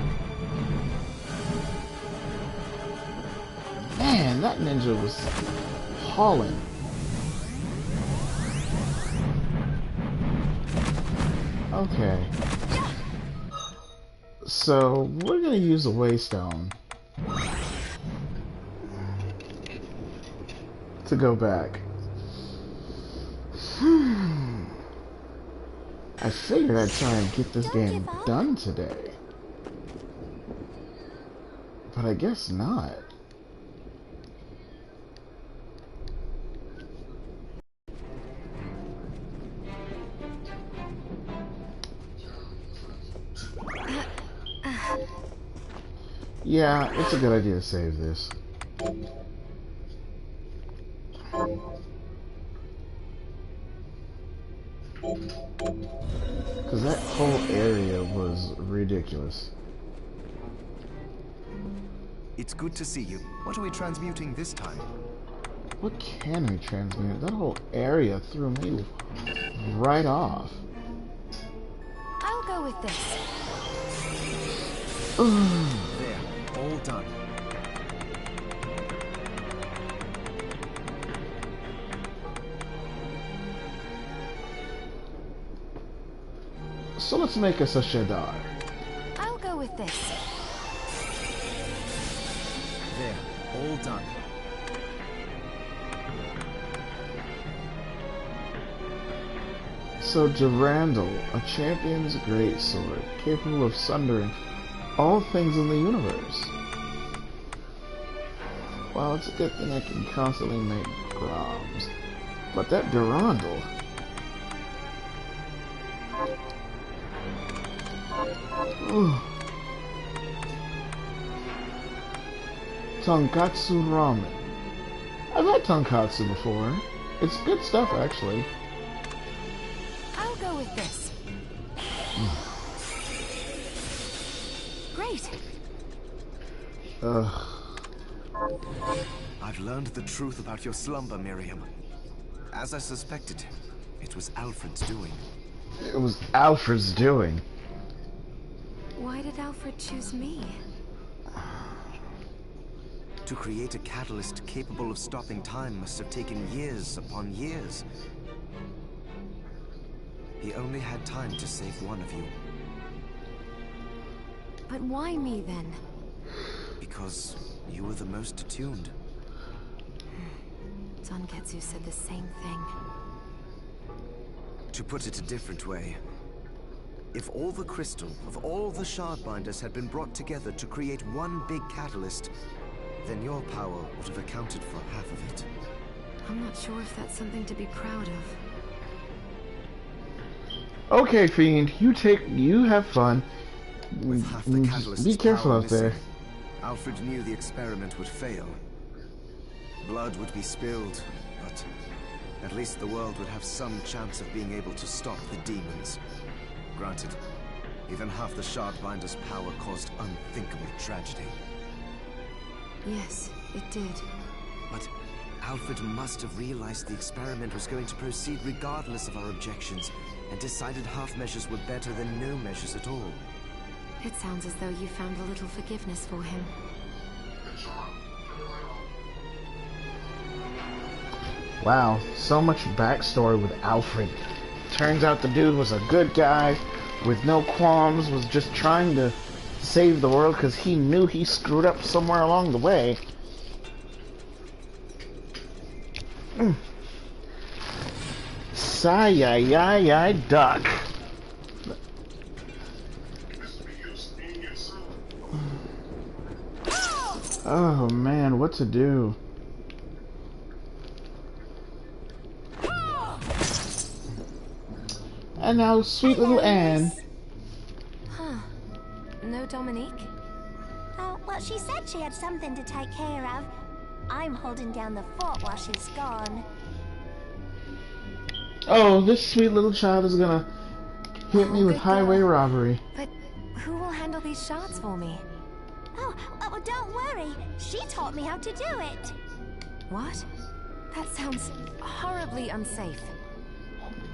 Man, that ninja was hauling. Okay. So, we're gonna use a waystone to go back. I figured I'd try and get this game done today. But I guess not. Yeah, it's a good idea to save this. Because that whole area was ridiculous. It's good to see you. What are we transmuting this time? What can we transmute? That whole area threw me right off. I'll go with this. There, all done. So let's make us a Shadar. I'll go with this. There, all done. So Durandal, a champion's greatsword, capable of sundering all things in the universe. Well, it's a good thing I can constantly make Groms. But that Durandal... Tonkatsu ramen. I've had tonkatsu before. It's good stuff, actually. I'll go with this. Great. I've learned the truth about your slumber, Miriam. As I suspected, it was Alfred's doing. It was Alfred's doing. Why did Alfred choose me? To create a catalyst capable of stopping time must have taken years upon years. He only had time to save one of you. But why me then? Because you were the most attuned. Donketsu said the same thing. To put it a different way, if all the crystal of all the Shardbinders had been brought together to create one big catalyst, then your power would have accounted for half of it. I'm not sure if that's something to be proud of. Okay, Fiend, you have fun. With half the Just catalyst's be careful power out there. missing, Alfred knew the experiment would fail. Blood would be spilled, but at least the world would have some chance of being able to stop the demons. Granted, even half the Shardbinder's power caused unthinkable tragedy. Yes, it did. But Alfred must have realized the experiment was going to proceed regardless of our objections, and decided half measures were better than no measures at all. It sounds as though you found a little forgiveness for him. Wow, so much backstory with Alfred. Turns out the dude was a good guy with no qualms, was just trying to save the world because he knew he screwed up somewhere along the way. Sigh, duck. Oh man, what to do? And now, sweet little Anne. Huh. No Dominique? Oh, well, she said she had something to take care of. I'm holding down the fort while she's gone. Oh, this sweet little child is gonna hit me with highway robbery. But who will handle these shards for me? Oh, don't worry. She taught me how to do it. What? That sounds horribly unsafe.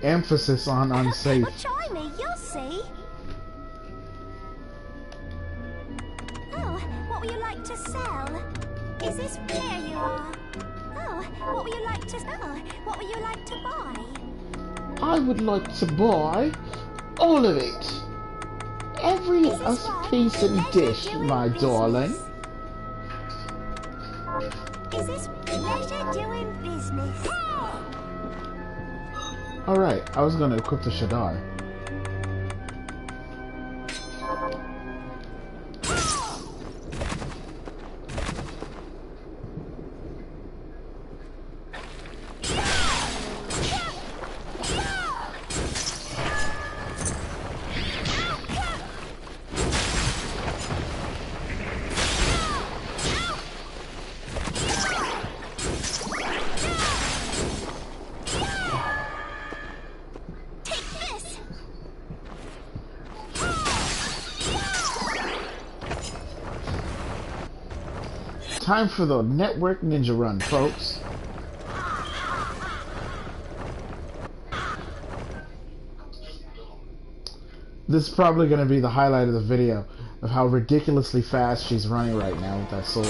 Emphasis on unsafe. Well, try me, you'll see. Oh, what would you like to sell? Is this where you are? Oh, what would you like to sell? What would you like to buy? I would like to buy all of it. Every piece and dish, my darling. Is this pleasure doing business? Alright, I was gonna equip the Shadar. Time for the network ninja run, folks. This is probably going to be the highlight of the video, of how ridiculously fast she's running right now with that sword.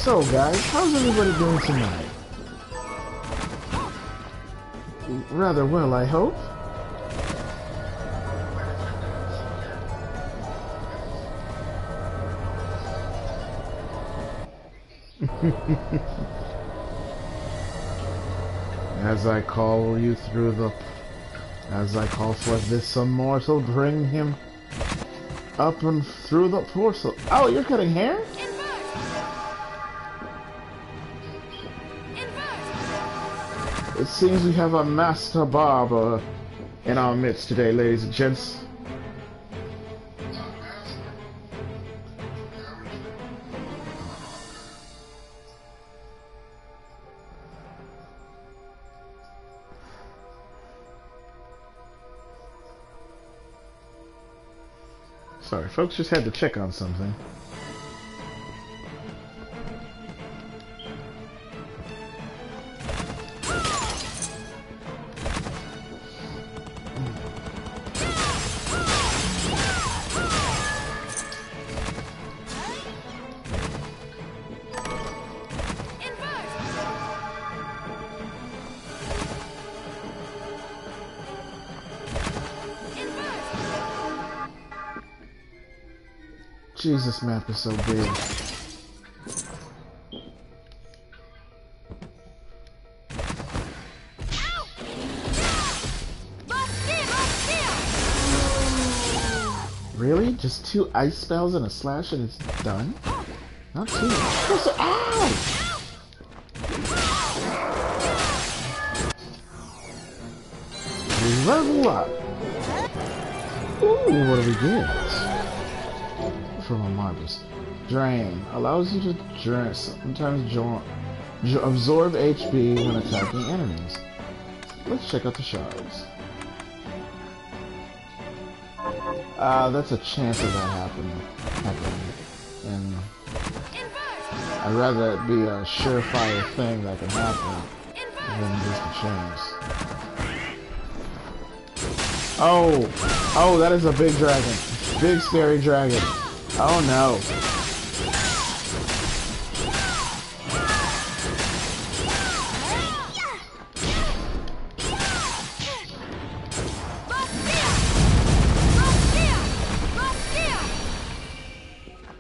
So guys, how's everybody doing tonight? Rather well, I hope. As I call you through the... As I call forth this immortal, bring him up and through the portal. Oh, you're cutting hair? It seems we have a master barber in our midst today, ladies and gents. Sorry, folks, just had to check on something. Jeez, this map is so big. Really? Just 2 ice spells and a slash and it's done? Not too much. Ow! Level up! Ooh, what do we get? From a marbles. Drain. Allows you to drain, sometimes absorb HP when attacking enemies. Let's check out the shards. That's a chance of that happening. And I'd rather it be a surefire thing that can happen than just a chance. Oh! Oh, that is a big dragon. Big scary dragon. Oh no.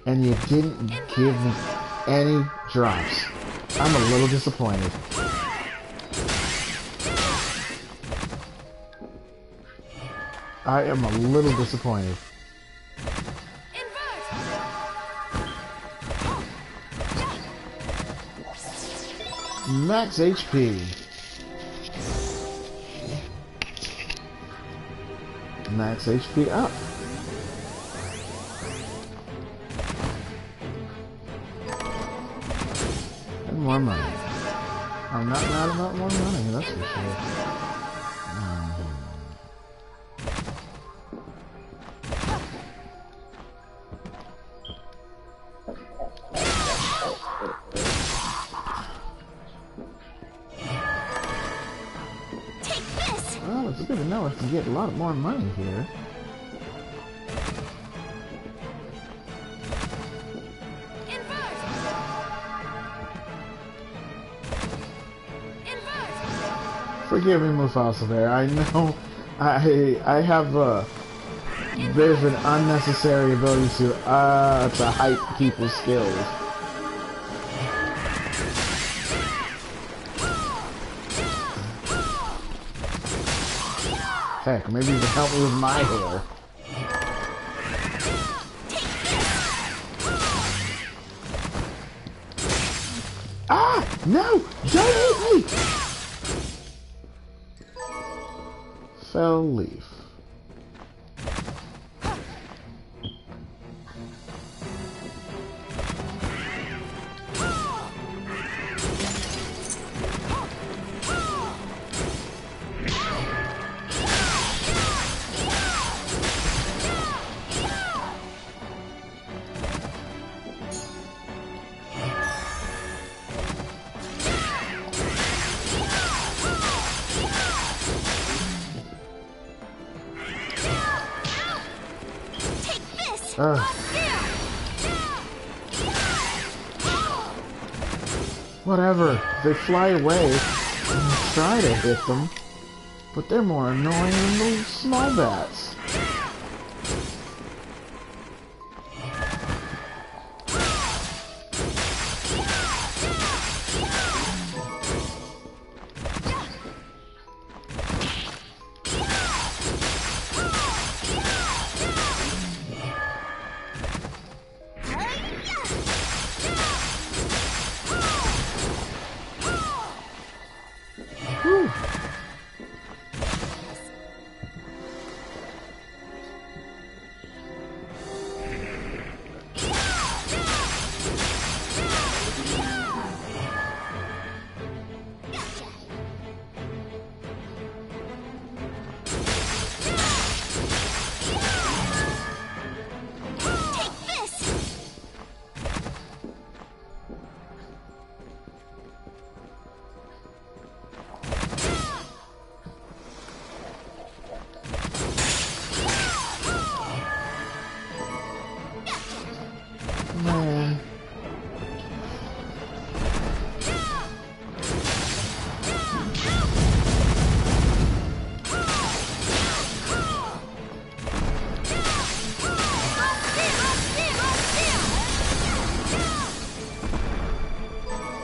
And you didn't give me any drops. I'm a little disappointed. I am a little disappointed. Max HP. Max HP up. And more money. I'm not mad about more money, that's for sure. Well, it's good to know I can get a lot more money here. Forgive me, Mufasa there. I know I have there's an unnecessary ability to hype people's skills. Heck, maybe you can help me with my hair. Ah! No! Don't hit me! Fell leaf. Whatever. They fly away and try to hit them, but they're more annoying than those small bats. Whew. Man.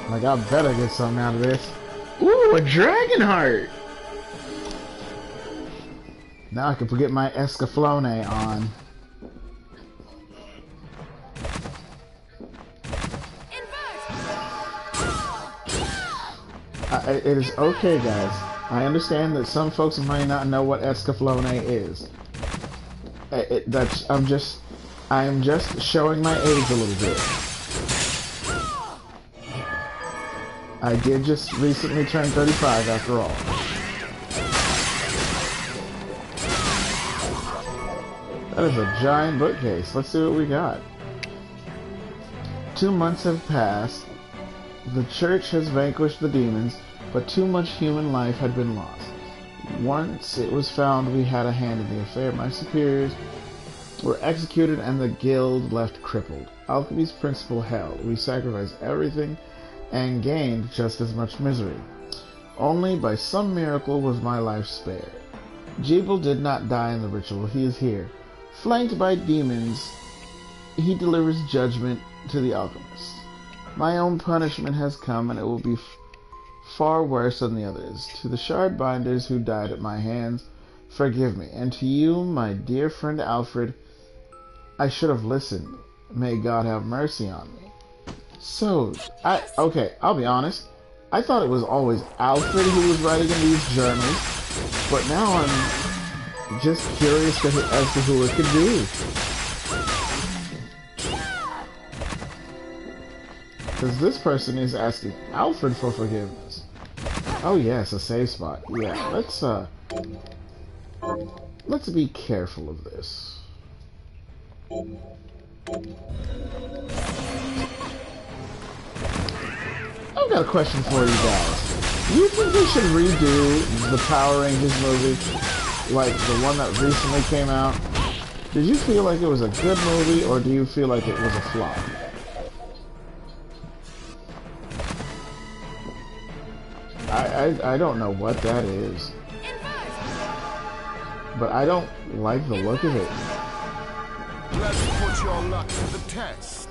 Like, I better get something out of this. Ooh, a dragon heart! Now I can put my Escaflowne on. It is okay, guys. I understand that some folks might not know what Escaflowne is. I am just showing my age a little bit. I did just recently turn 35 after all. That is a giant bookcase. Let's see what we got. 2 months have passed. The church has vanquished the demons, but too much human life had been lost. Once it was found we had a hand in the affair, my superiors were executed and the guild left crippled. Alchemy's principle held. We sacrificed everything and gained just as much misery. Only by some miracle was my life spared. Jebel did not die in the ritual. He is here. Flanked by demons, he delivers judgment to the alchemist. My own punishment has come, and it will be far worse than the others. To the shard binders who died at my hands, forgive me. And to you, my dear friend Alfred, I should have listened. May God have mercy on me. So, okay, I'll be honest. I thought it was always Alfred who was writing in these journals, but now I'm just curious as to who it could be. Because this person is asking Alfred for forgiveness. Oh yes, a save spot. Yeah, let's be careful of this. I've got a question for you guys. Do you think they should redo the Power Rangers movie, like the one that recently came out? Did you feel like it was a good movie, or do you feel like it was a flop? I don't know what that is, but I don't like the look of it. Let's put your luck to the test.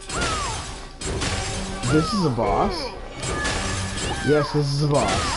This is a boss? Yes, this is a boss.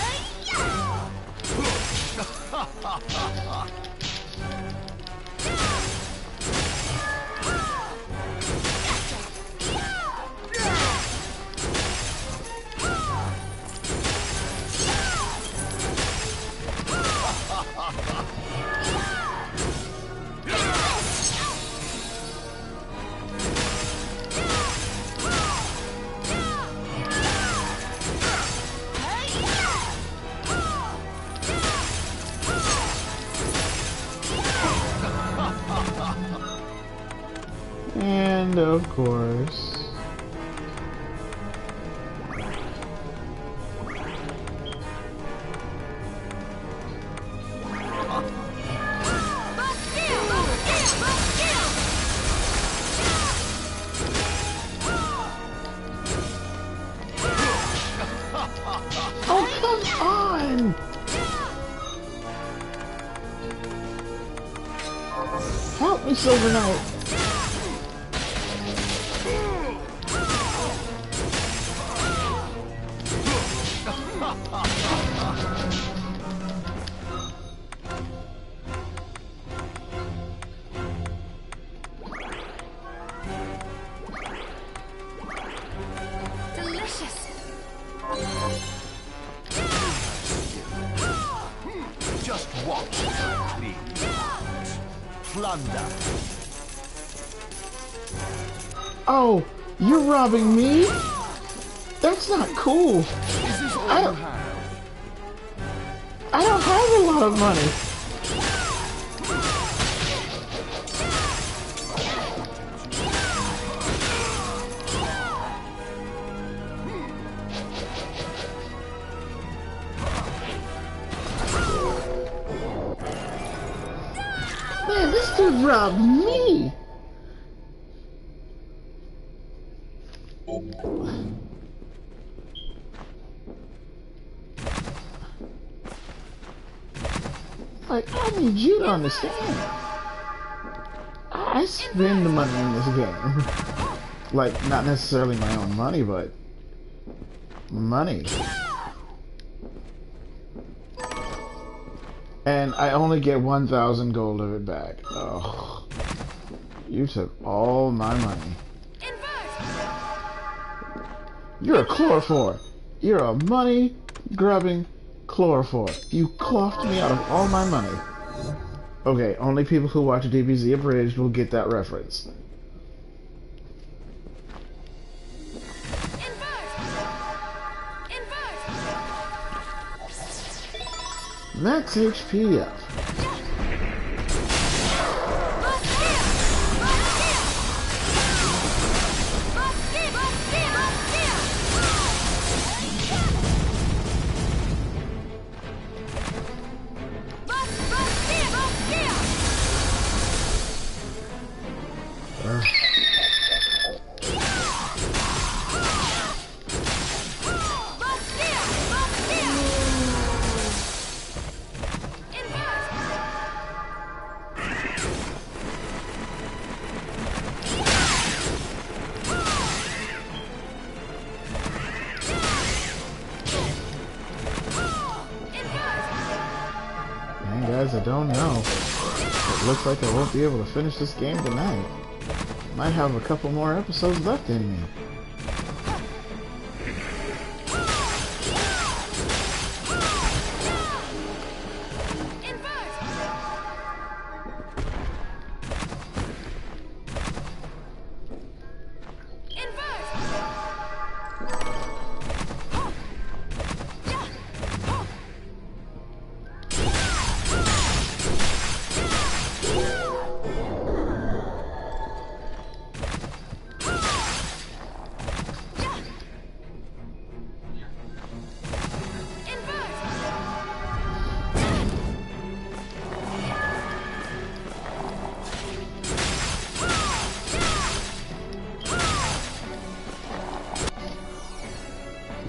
in! Help me, Silver Knight! Delicious. Just watch, please. Plunder. Oh, you're robbing me? That's not cool. Is this all I you don't, have? I don't have a lot of money. Man, this dude robbed me. Like, I need you to understand. I spend the money in this game. Like, not necessarily my own money, but money. And I only get 1,000 gold of it back. Oh, you took all my money. You're a chlorophore. You're a money-grubbing chlorophore. You clothed me out of all my money. Okay, only people who watch DBZ Abridged will get that reference. Max HP up. Guys, I don't know. It looks like I won't be able to finish this game tonight. Might have a couple more episodes left in me.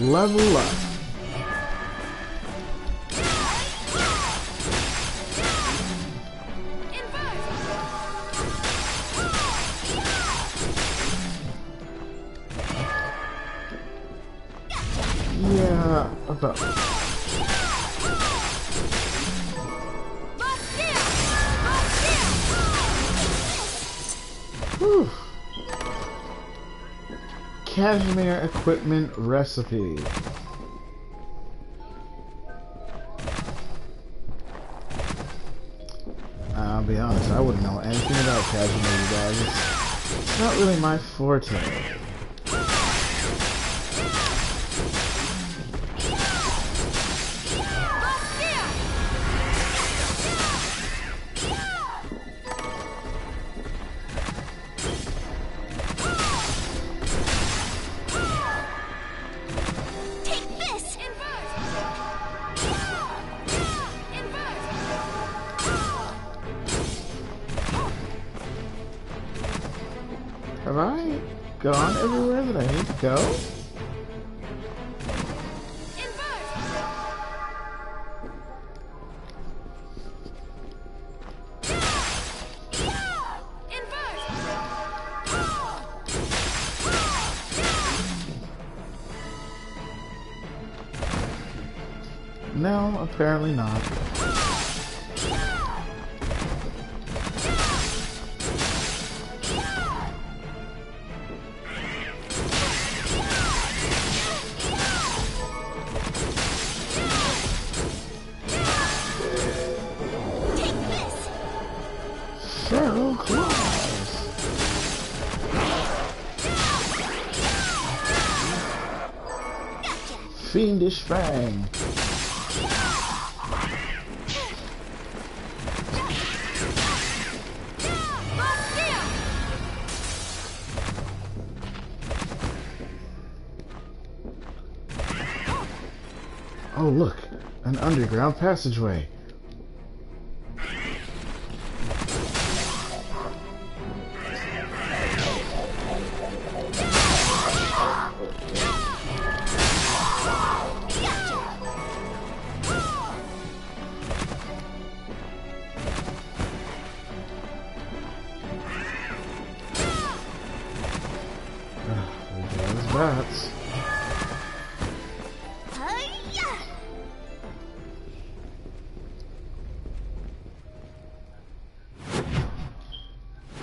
Level up. Yeah, about. Whew. Cashmere equipment recipe. I'll be honest, I wouldn't know anything about cashmere, you guys. It's not really my forte. Have I gone everywhere that I need to go? No, apparently not. Feral claws. Fiendish fang. Oh look, an underground passageway. There's bats.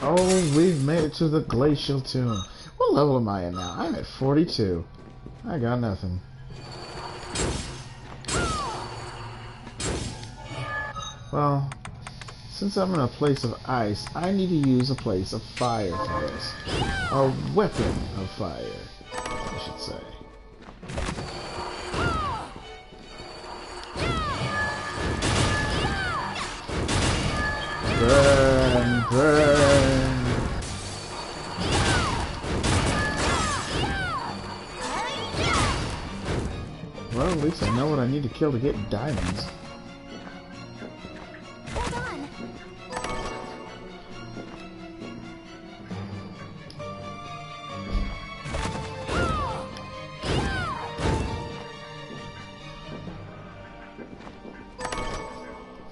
Oh, we've made it to the glacial tomb. What level am I at now? I'm at 42. I got nothing. Well, since I'm in a place of ice, I need to use a place of fire for this. A weapon of fire, I should say. Burn, burn. Well, at least I know what I need to kill to get diamonds. Hold on.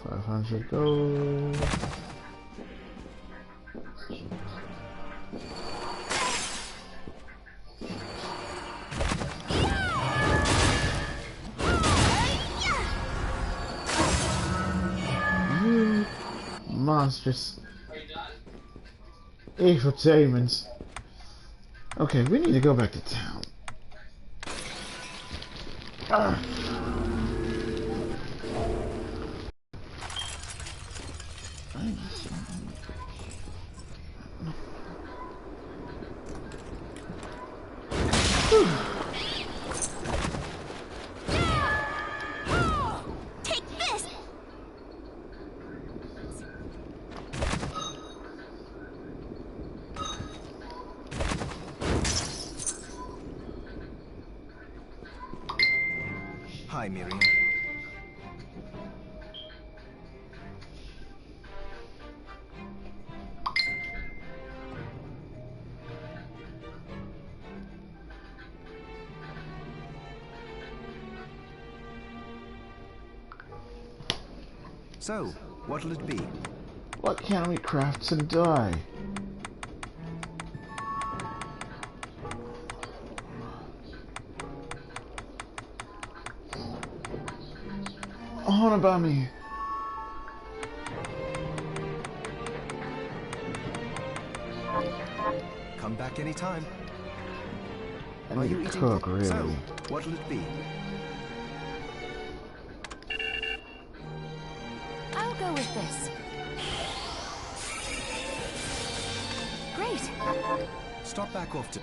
$500 gold. You monstrous evil demons. Okay, we need to go back to town. Ah. Take this. Hi, Miriam. So, what'll it be? What can we craft to die? On about me. Come back anytime. I Are need you to eating? cook, really. So, what'll it be? I'll go with this. Great. Stop back off to...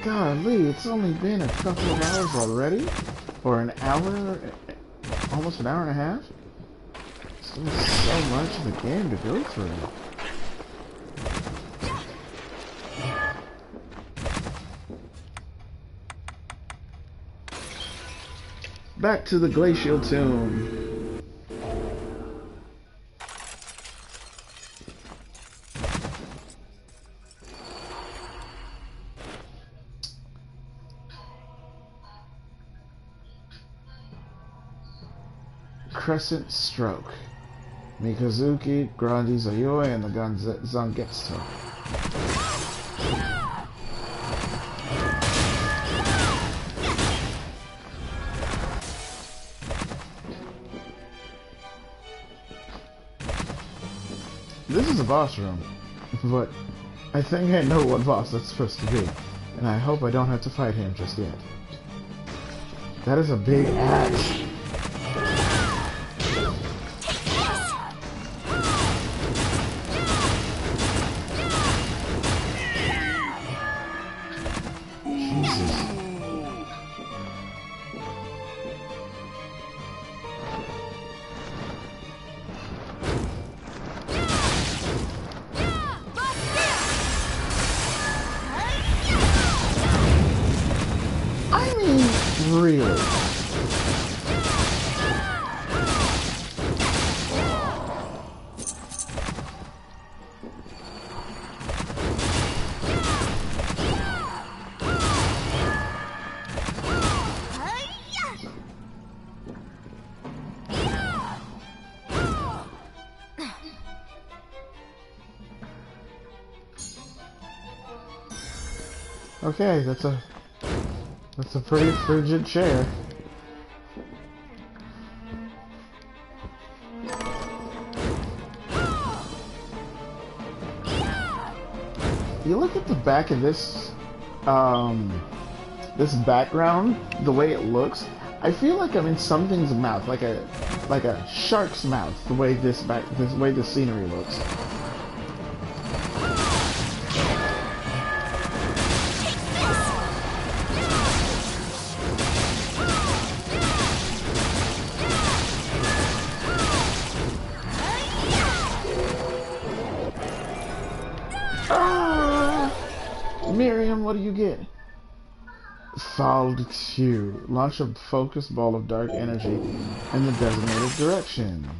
Golly, it's only been a couple of hours already? Or an hour? Almost an hour and a half? Still so much of the game to go through. Back to the glacial tomb. Crescent Stroke. Mikazuki, Grandi Zayoi, and the Zangetsu. This is a boss room, but I think I know what boss that's supposed to be, and I hope I don't have to fight him just yet. That is a big axe. Really? Okay, that's a pretty frigid chair. You look at the back of this this background, the way it looks, I feel like I'm in something's mouth, like a shark's mouth, the way this scenery looks. Miriam, what do you get? Fouled Q. Launch a focused ball of dark energy in the designated direction.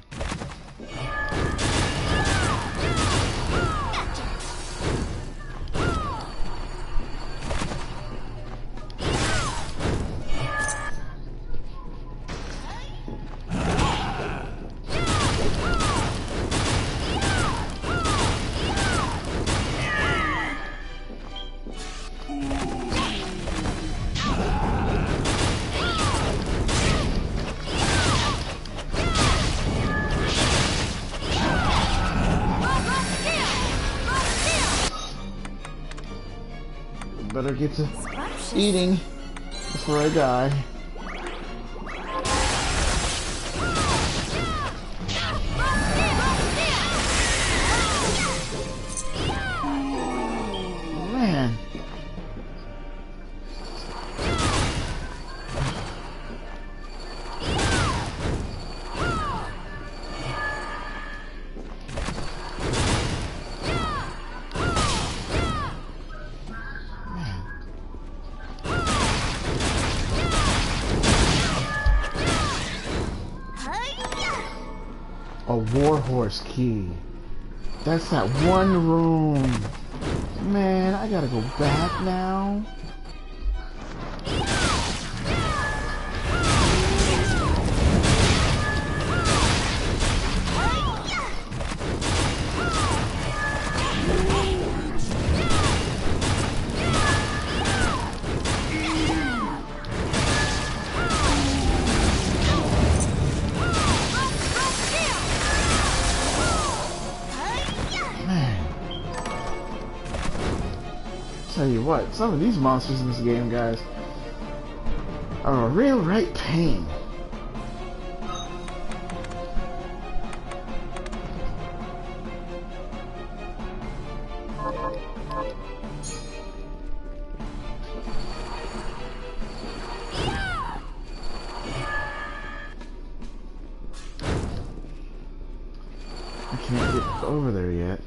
Better get to eating before I die. Man. A warhorse key. That's that one room. Man, I gotta go back now. Tell you what, some of these monsters in this game, guys, are a real right pain. I can't get over there yet.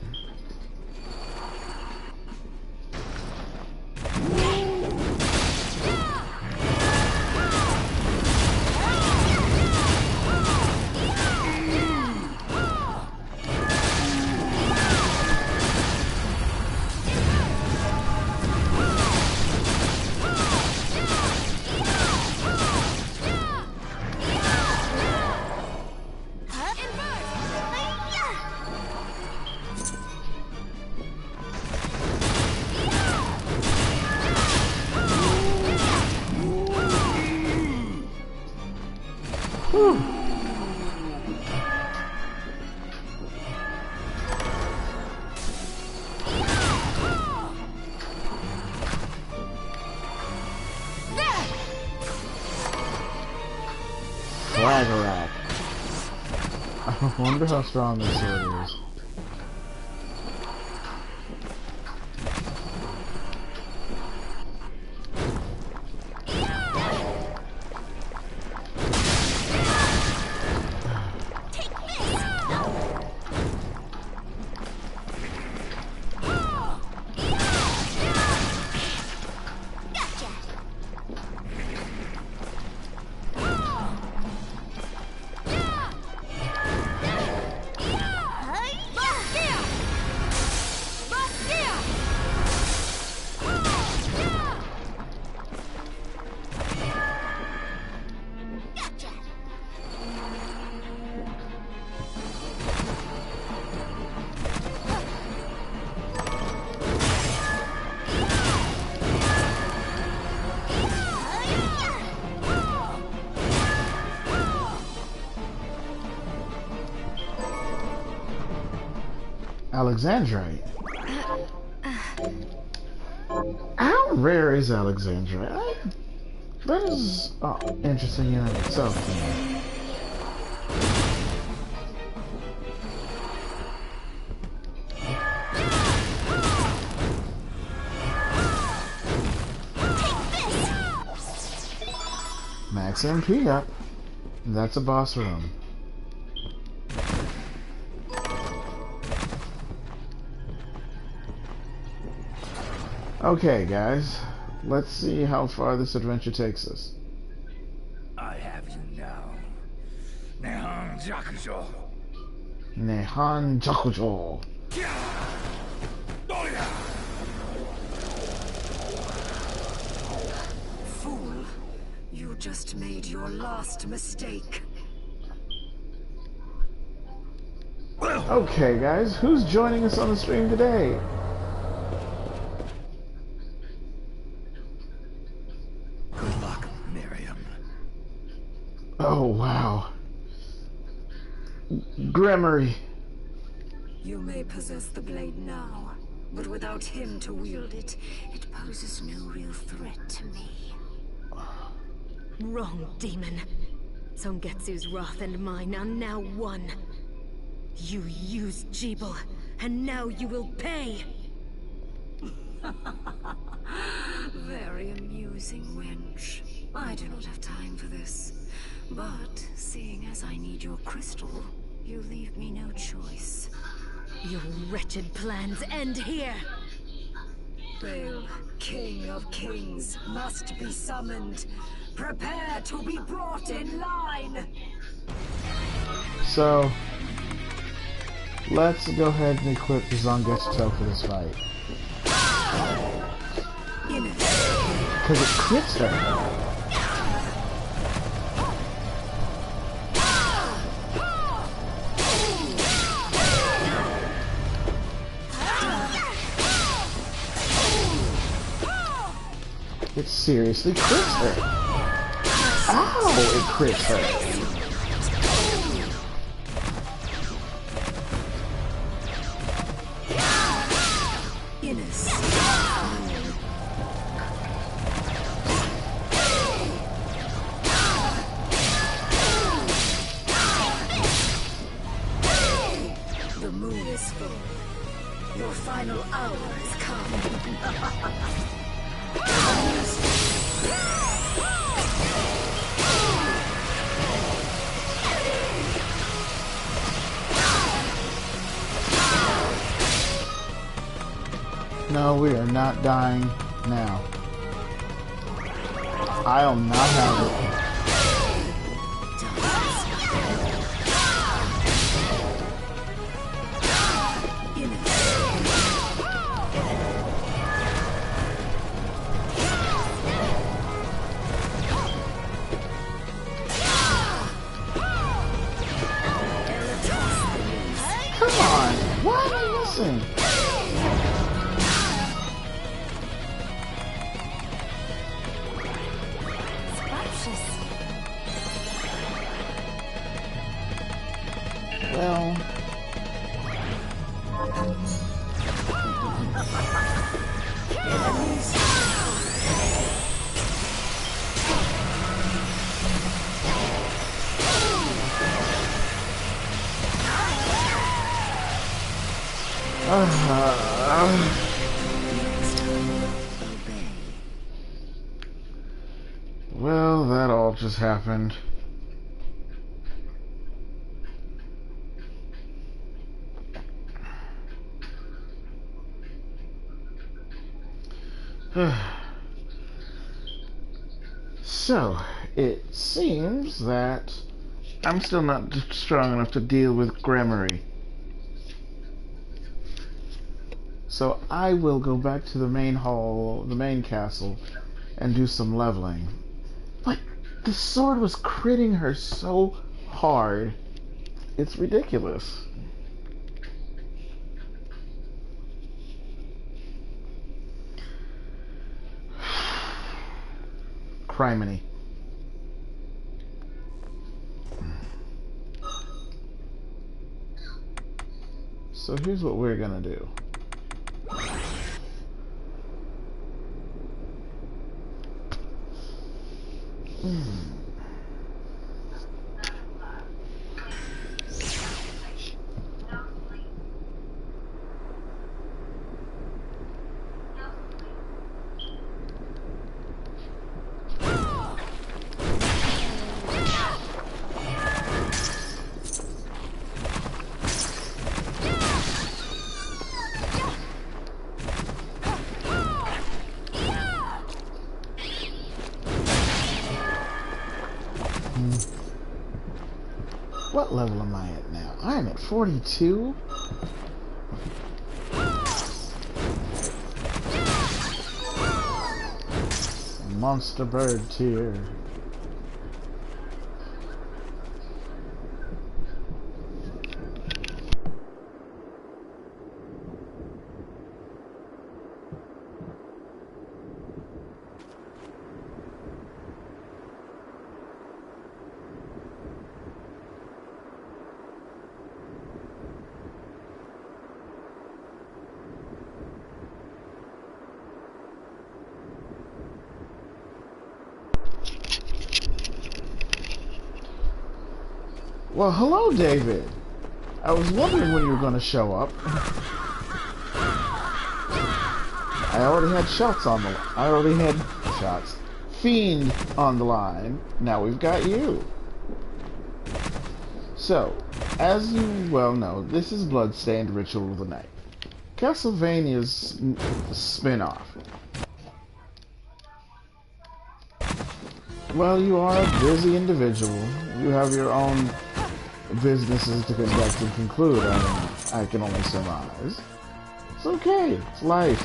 Whew. Flagerack. I wonder how strong this sword is. Alexandrite. How rare is Alexandrite? That is interesting in and of itself. Max MP up. That's a boss room. Okay, guys, let's see how far this adventure takes us. I have you now. Nehan Jakujo. Nehan Jakujo. Fool, you just made your last mistake. Okay, guys, who's joining us on the stream today? Good luck, Miriam. Oh, wow. Gremory. You may possess the blade now, but without him to wield it, it poses no real threat to me. Wrong, demon. Songetsu's wrath and mine are now one. You used Jeeble, and now you will pay! Very amusing, wench. I do not have time for this. But, seeing as I need your crystal, you leave me no choice. Your wretched plans end here! Bale, King of Kings, must be summoned. Prepare to be brought in line! So, let's go ahead and equip the Zangetsu for this fight. Because it crits her. It seriously crits her. Ow! It crits her. The moon is full. Your final hour has come. No, we are not dying now. I'll not have it. Come on, why am I missing? Well, that all just happened. So, it seems that I'm still not strong enough to deal with Gramarye. So I will go back to the main hall, the main castle, and do some leveling. But the sword was critting her so hard. It's ridiculous. Criminy. So here's what we're gonna do. What level am I at now? I am at 42? Monster bird tier. Well, hello, David. I was wondering when you were going to show up. I already had Fiend on the line. Now we've got you. So, as you well know, this is Bloodstained Ritual of the Night, Castlevania's spin-off. Well, you are a busy individual. You have your own businesses to conduct and conclude, I can only surmise. It's okay. It's life.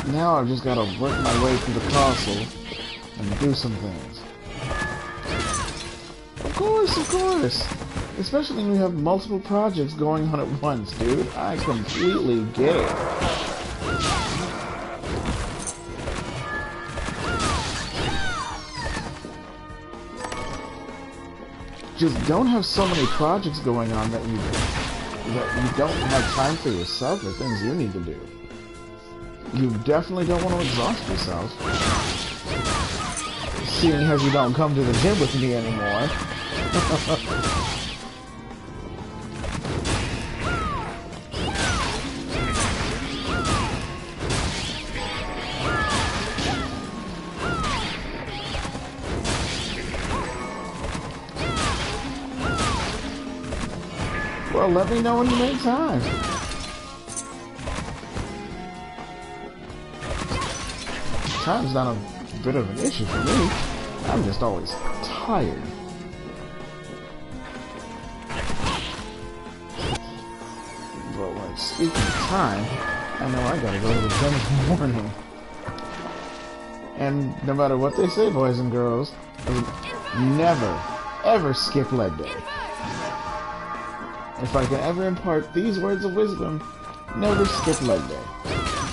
Now I've just got to work my way through the castle and do some things. Of course. Especially when you have multiple projects going on at once, dude. I completely get it. Just don't have so many projects going on that you don't have time for yourself or things you need to do. You definitely don't want to exhaust yourself. Seeing as you don't come to the gym with me anymore. Well, let me know when you make time. Time's not a bit of an issue for me. I'm just always tired. But like, speaking of time, I know I gotta go to the gym in the morning. And no matter what they say, boys and girls, never, ever skip leg day. If I can ever impart these words of wisdom, never skip leg day.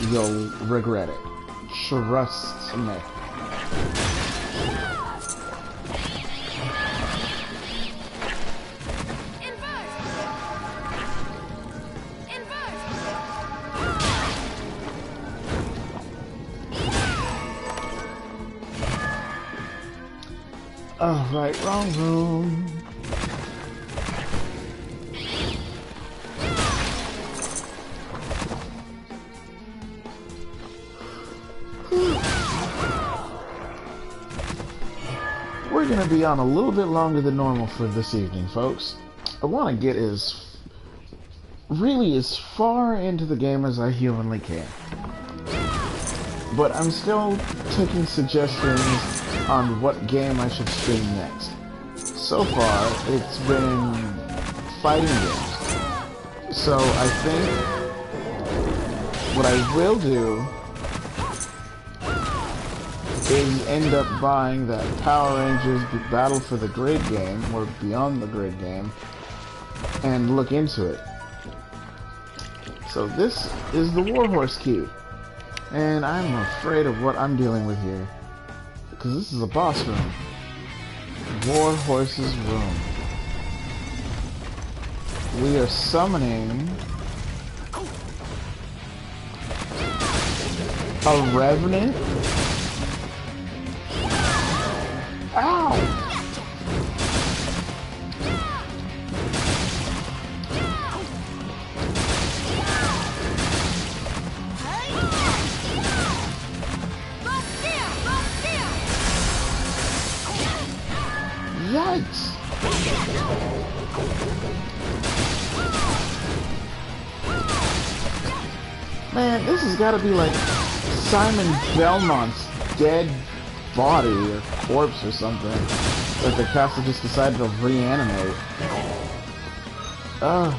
You'll regret it. Trust me. Oh, right, wrong room. We're gonna be on a little bit longer than normal for this evening, folks. I want to get really as far into the game as I humanly can. But I'm still taking suggestions on what game I should stream next. So far, it's been fighting games. So I think what I will do is end up buying that Power Rangers Battle for the Grid game, or Beyond the Grid game, and look into it. So this is the Warhorse key, and I'm afraid of what I'm dealing with here, because this is a boss room. Warhorse's room. We are summoning a Revenant. Ow! Yikes! Man, this has got to be like Simon Belmont's dead body or corpse or something that the castle just decided to reanimate. Ugh.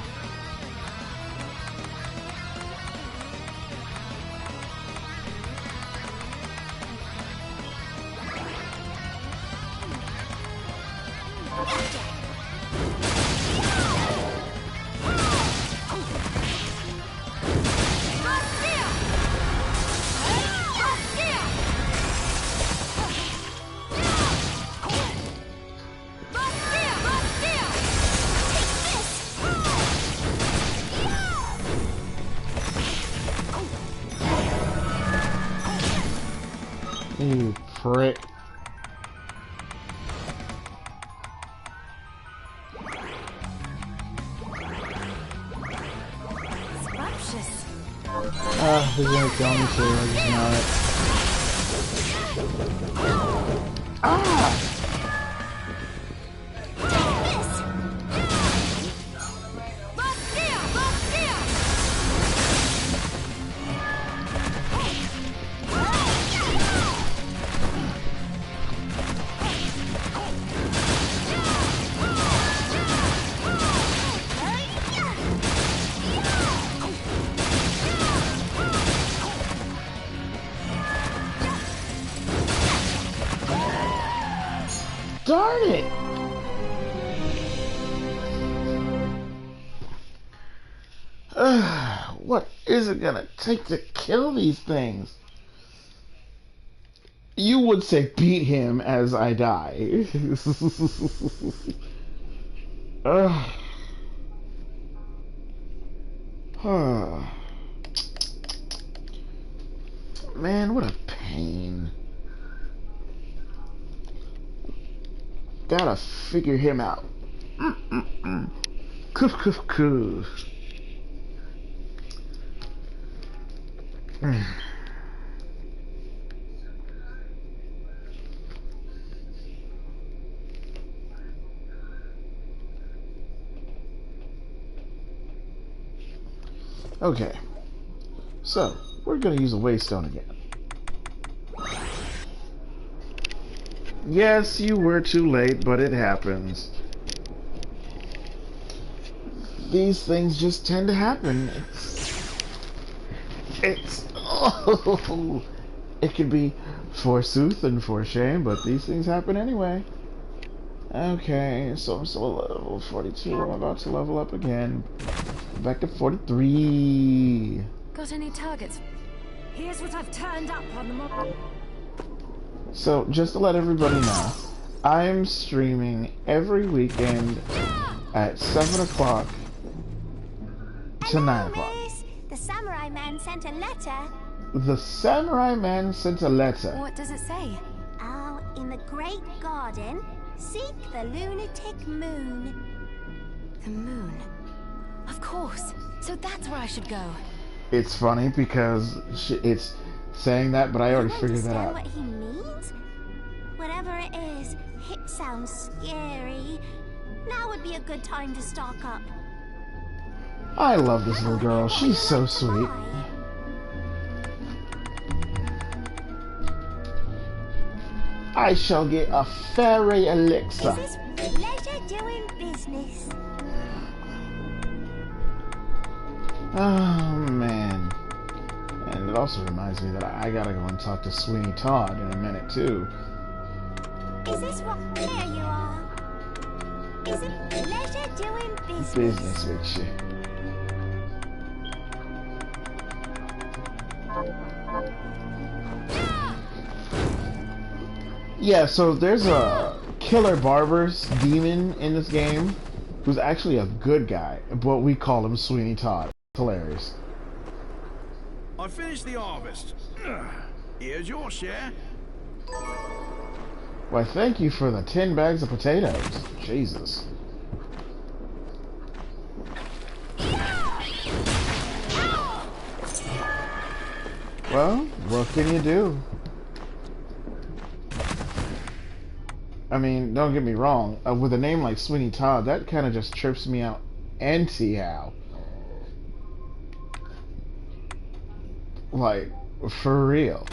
You prick. He's gonna kill me too, I just know it. Ah! Darn it! What is it gonna take to kill these things? You would say beat him as I die. Man, what a pain. Gotta figure him out. Coof, coof, coof. Okay, so we're gonna use a waystone again. Yes, you were too late, but it happens. These things just tend to happen. Oh, it could be forsooth and for shame, but these things happen anyway. Okay, so I'm still at level 42. I'm about to level up again. Back to 43. Got any targets? Here's what I've turned up on the model. So, just to let everybody know, I'm streaming every weekend at 7 o'clock to 9 o'clock. Miss. The samurai man sent a letter. The samurai man sent a letter. What does it say? Oh, in the great garden, Seek the lunatic moon. The moon. Of course. So that's where I should go. It's funny because it's saying that, but I already You figured that understand out. what he means? Whatever it is, it sounds scary. Now would be a good time to stock up. I love this little girl. She's so sweet. I shall get a fairy elixir. Is this pleasure doing business? Oh man. And it also reminds me that I gotta go and talk to Sweeney Todd in a minute too. Is this what? There you are. Is it pleasure doing business? Business with you. Yeah, so there's a Killer Barber's demon in this game who's actually a good guy, but we call him Sweeney Todd. Hilarious. I finished the harvest. Here's your share. Why, thank you for the 10 bags of potatoes. Jesus. Well, what can you do? I mean, don't get me wrong. With a name like Sweeney Todd, that kind of just trips me out anyhow. Like, for real.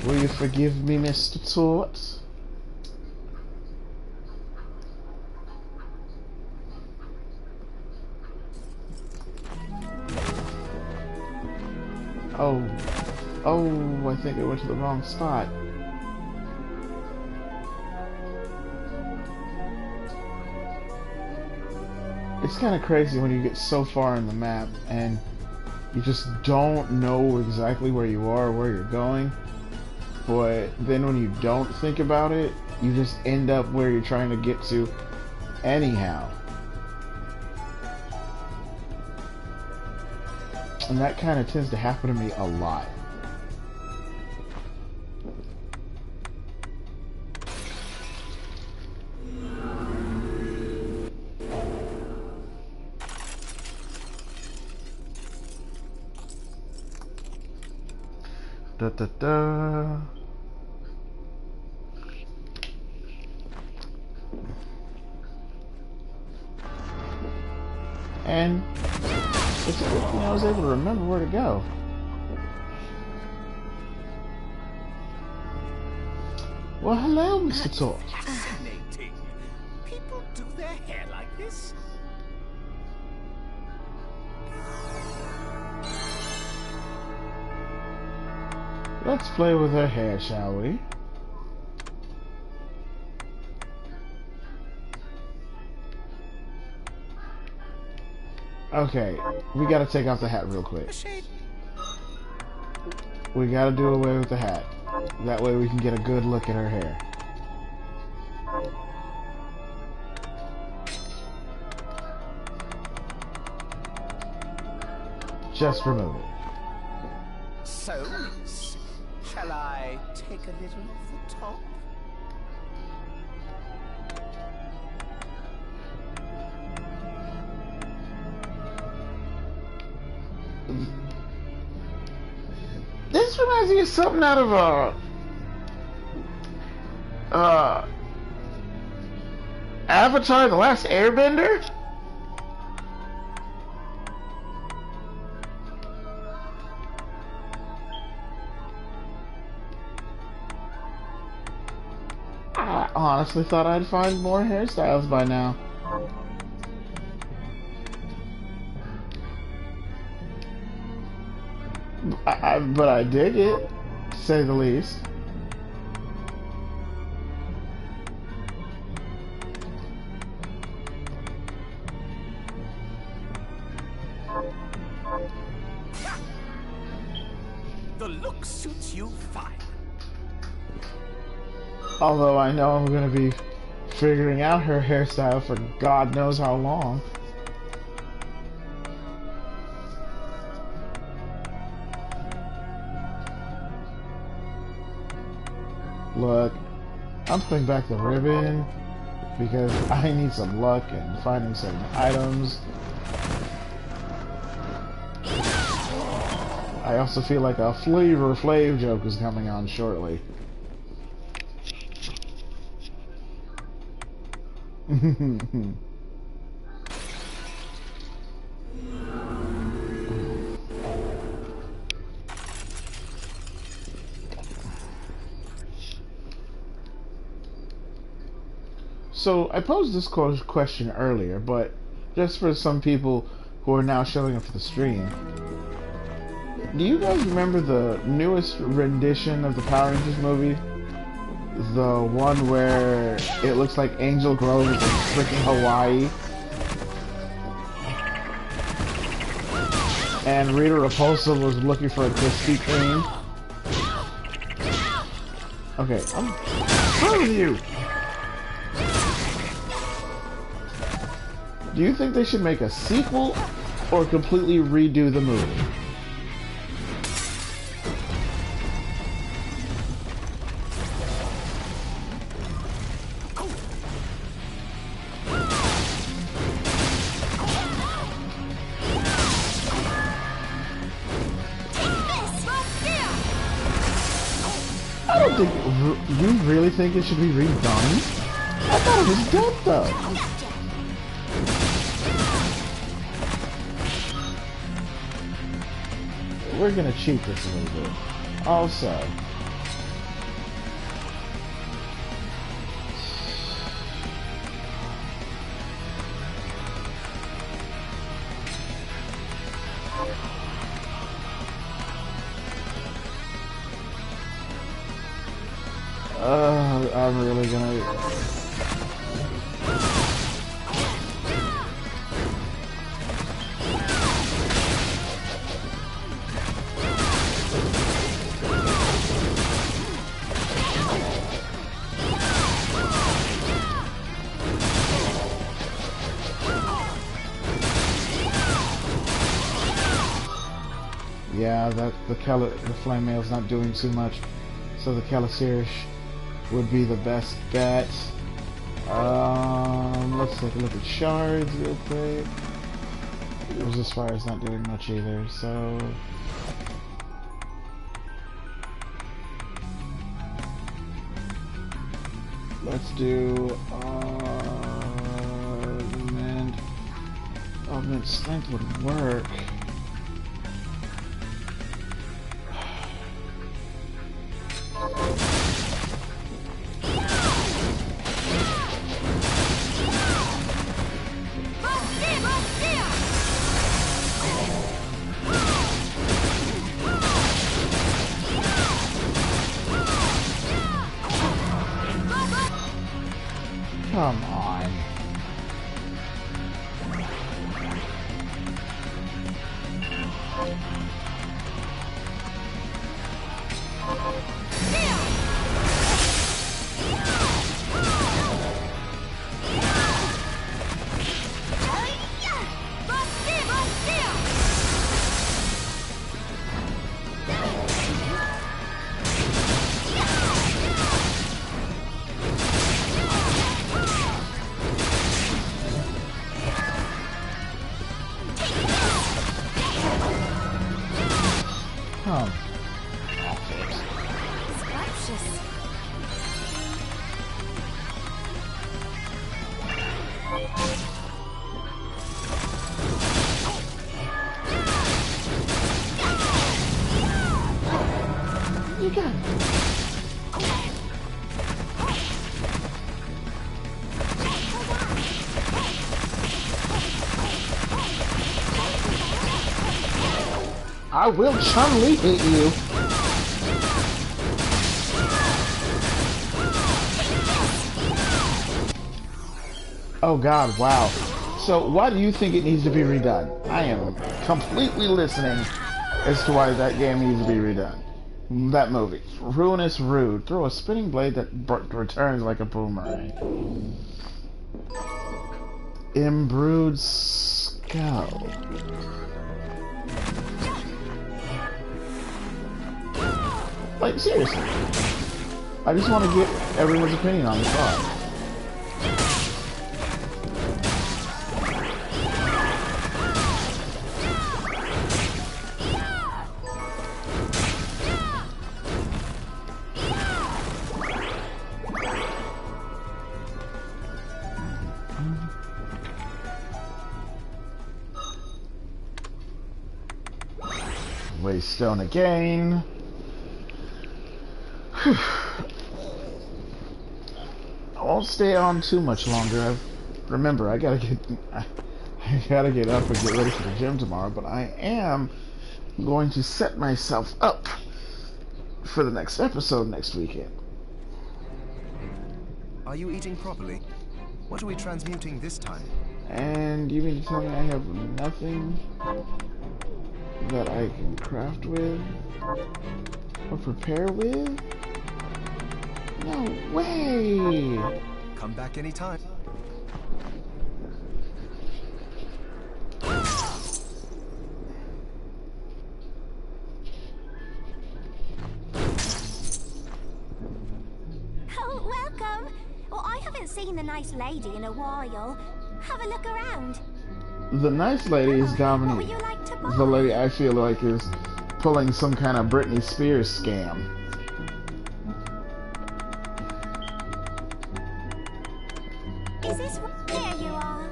Will you forgive me, Mr. Tort? Oh, I think I went to the wrong spot. It's kind of crazy when you get so far in the map and you just don't know exactly where you are, where you're going. But then when you don't think about it, you just end up where you're trying to get to anyhow. And that kind of tends to happen to me a lot. Da da da. And it's a good thing I was able to remember where to go. Well, hello, Mr. Talk. Fascinating. People do their hair like this? Let's play with her hair, shall we? Okay, we gotta take off the hat real quick. We gotta do away with the hat. That way we can get a good look at her hair. Just remove it. So, shall I take a little of the top? This reminds me of something out of Avatar: The Last Airbender? I honestly thought I'd find more hairstyles by now. But I dig it, to say the least. The look suits you fine. Although I know I'm going to be figuring out her hairstyle for God knows how long. Look, I'm putting back the ribbon because I need some luck in finding certain items. I also feel like a Flavor Flav joke is coming on shortly. So, I posed this question earlier, but just for some people who are now showing up for the stream, do you guys remember the newest rendition of the Power Rangers movie? The one where it looks like Angel Grove is in freaking Hawaii? And Rita Repulsa was looking for a Krispy Kreme? Okay, I'm through with you! Do you think they should make a sequel or completely redo the movie? I don't think... You really think it should be redone? I thought it was dead though. We're gonna cheat this a little bit. Also, I'm really gonna... Yeah, the flame mail's not doing too much, so the Calicerish would be the best bet. Let's take a look at shards real quick. Resist Fire's not doing much either, so... Let's do... Augment Strength would work. Come on. You got it. I will Chun-Li hit you. Oh god, wow. So why do you think it needs to be redone? I am completely listening as to why that game needs to be redone. That movie. Ruinous Rude. Throw a spinning blade that returns like a boomerang. Imbrued Skull. Like, seriously. I just want to get everyone's opinion on this art. Waste stone again. Whew. I won't stay on too much longer. Remember, I gotta get up and get ready for the gym tomorrow. But I am going to set myself up for the next episode next weekend. Are you eating properly? What are we transmuting this time? And you mean to tell me I have nothing that I can craft with or prepare with? No way! Come back anytime. Oh, welcome! Well, I haven't seen the nice lady in a while. Have a look around. The nice lady is Dominique. What would you like to buy? The lady I feel like is pulling some kind of Britney Spears scam. Is this here you are?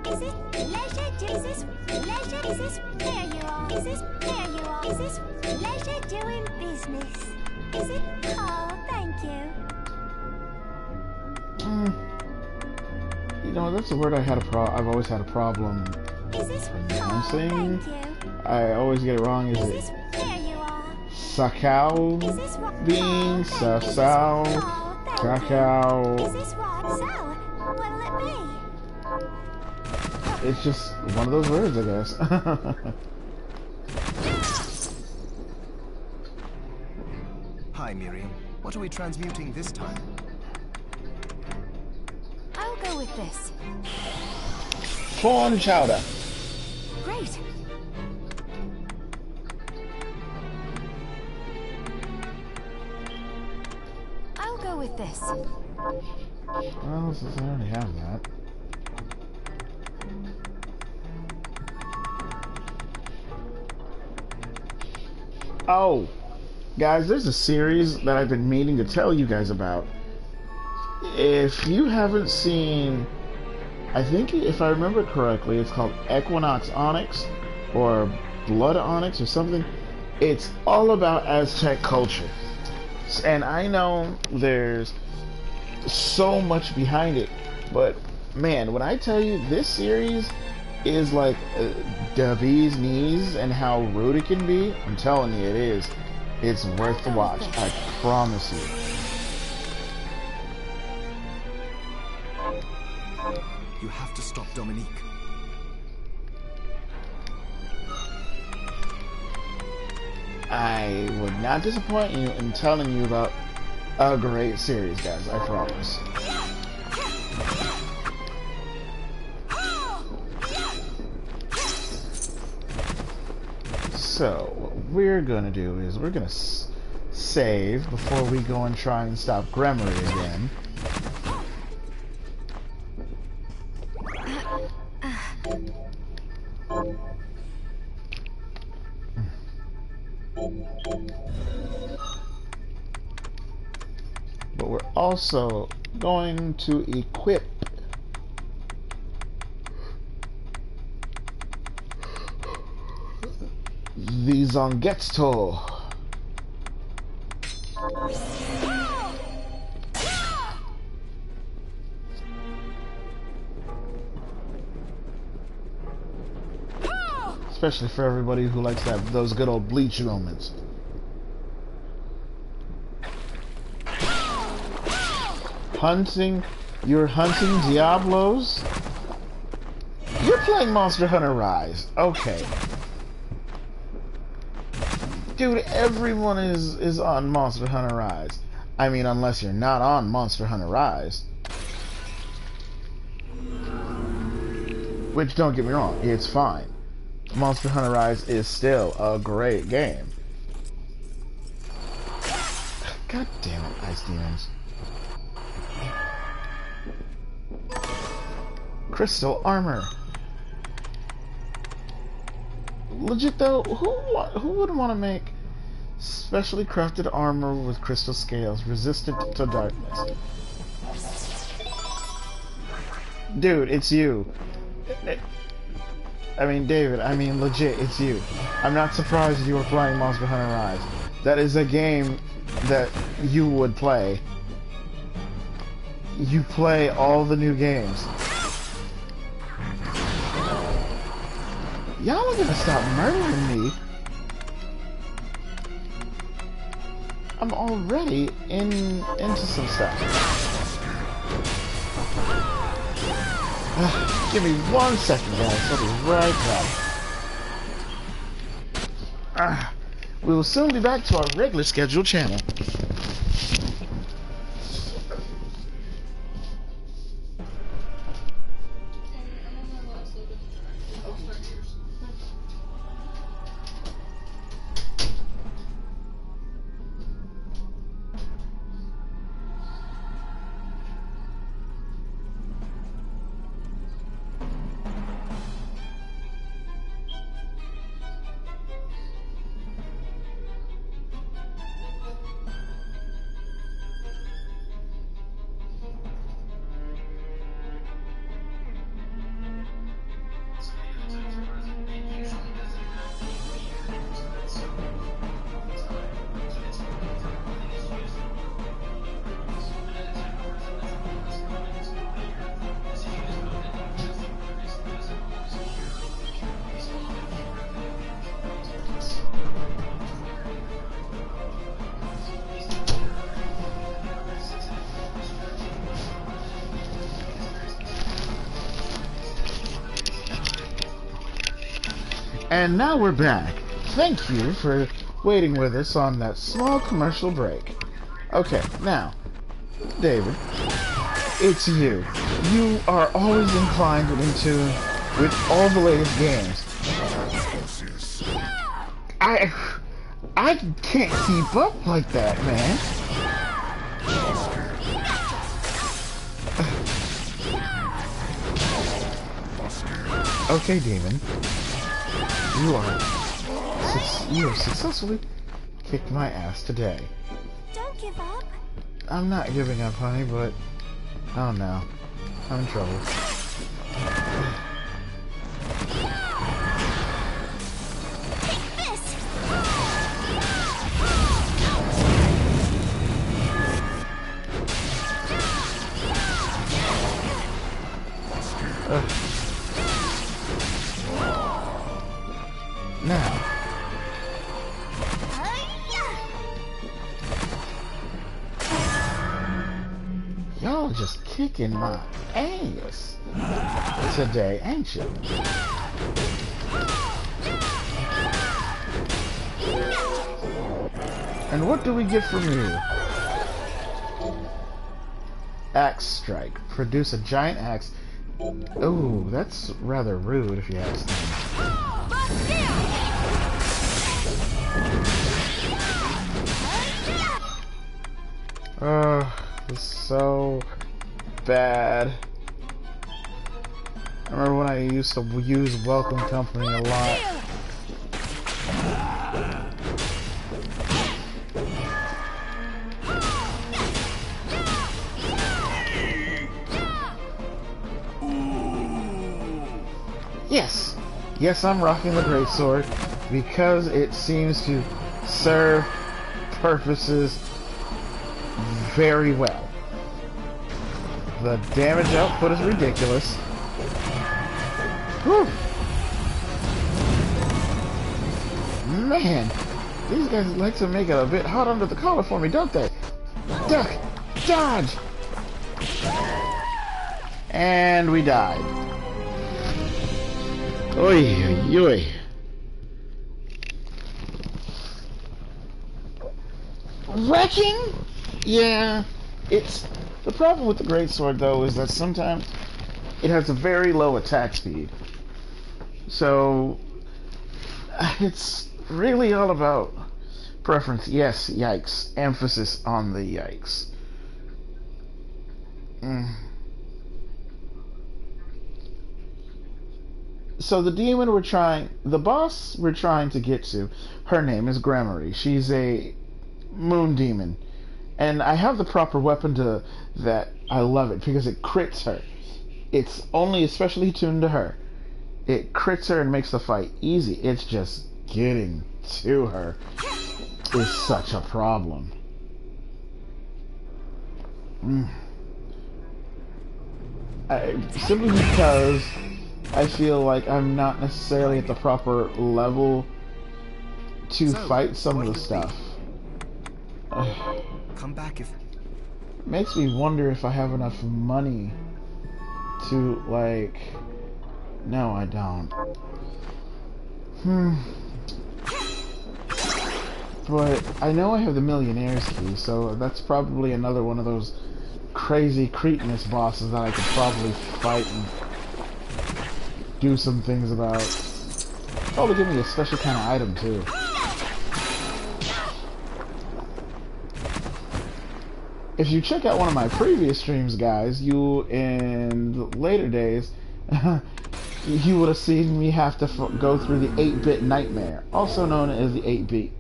Is this leisure? Is this leisure? Is this here you are? Is this here you are? Is this leisure doing business? Is it? Oh, thank you. You know, that's a word I've always had a problem pronouncing. I always get it wrong. Is it Sakao bean? Sasao? Kakao? Is this right? So, what'll it be? It's just one of those words, I guess. Hi, Miriam. What are we transmuting this time? I'll go with this. Prawn chowder. Great. I'll go with this. Well, since I already have that. Oh, guys, there's a series that I've been meaning to tell you guys about. If you haven't seen, I think if I remember correctly, it's called Equinox Onyx or Blood Onyx or something. It's all about Aztec culture. And I know there's so much behind it, but man, when I tell you this series is like the bee's knees and how rude it can be, I'm telling you it is. It's worth the watch, I promise you. You have to stop Dominique. I would not disappoint you in telling you about a great series, guys, I promise. So, what we're gonna do is we're gonna save before we go and try and stop Gremory again. But we're also going to equip the Zangetsu. Especially for everybody who likes to have those good old Bleach moments. You're hunting Diablos? You're playing Monster Hunter Rise. Okay. Dude, everyone is on Monster Hunter Rise. I mean, unless you're not on Monster Hunter Rise. Which, don't get me wrong, it's fine. Monster Hunter Rise is still a great game. God damn it, ice demons. Crystal armor. Legit though, who would want to make specially crafted armor with crystal scales resistant to darkness? Dude, it's you. I mean, David, I mean, legit, it's you. I'm not surprised you were playing Monster Hunter Rise. That is a game that you would play. You play all the new games. Y'all are gonna stop murdering me. I'm already into some stuff. Give me 1 second, guys. I'll be right back. We will soon be back to our regular scheduled channel. And now we're back. Thank you for waiting with us on that small commercial break. Okay, now, David, it's you. You are always inclined into with all the latest games. I can't keep up like that, man. Okay, Demon. You have successfully kicked my ass today. Don't give up. I'm not giving up, honey, but oh no, I'm in trouble. Take this. Now, y'all just kicking my ass today, ain't you? And what do we get from you? Axe strike. Produce a giant axe. Ooh, that's rather rude if you ask me. This is so bad. I remember when I used to use Welcome Company a lot. Yes! Yes, I'm rocking the greatsword because it seems to serve purposes very well. The damage output is ridiculous. Whew. Man, these guys like to make it a bit hot under the collar for me, don't they? Duck! Dodge! And we died. Oy, oy, oy. Wrecking? Yeah, it's... The problem with the greatsword, though, is that sometimes it has a very low attack speed. So, it's really all about Preference, yes, yikes. Emphasis on the yikes. So the boss we're trying to get to, her name is Gramarye. She's a moon demon. And I have the proper weapon to that. I love it because it crits her. It's only especially tuned to her. It crits her and makes the fight easy. It's just getting to her is such a problem. Simply because I feel like I'm not necessarily at the proper level to fight some of the stuff. Come back if... Makes me wonder if I have enough money to, like... No, I don't. But I know I have the Millionaire's Key, so that's probably another one of those crazy cretinous bosses that I could probably fight and do some things about. Probably give me a special kind of item, too. If you check out one of my previous streams, guys, in the later days, you would have seen me have to go through the 8-bit nightmare, also known as the 8-bit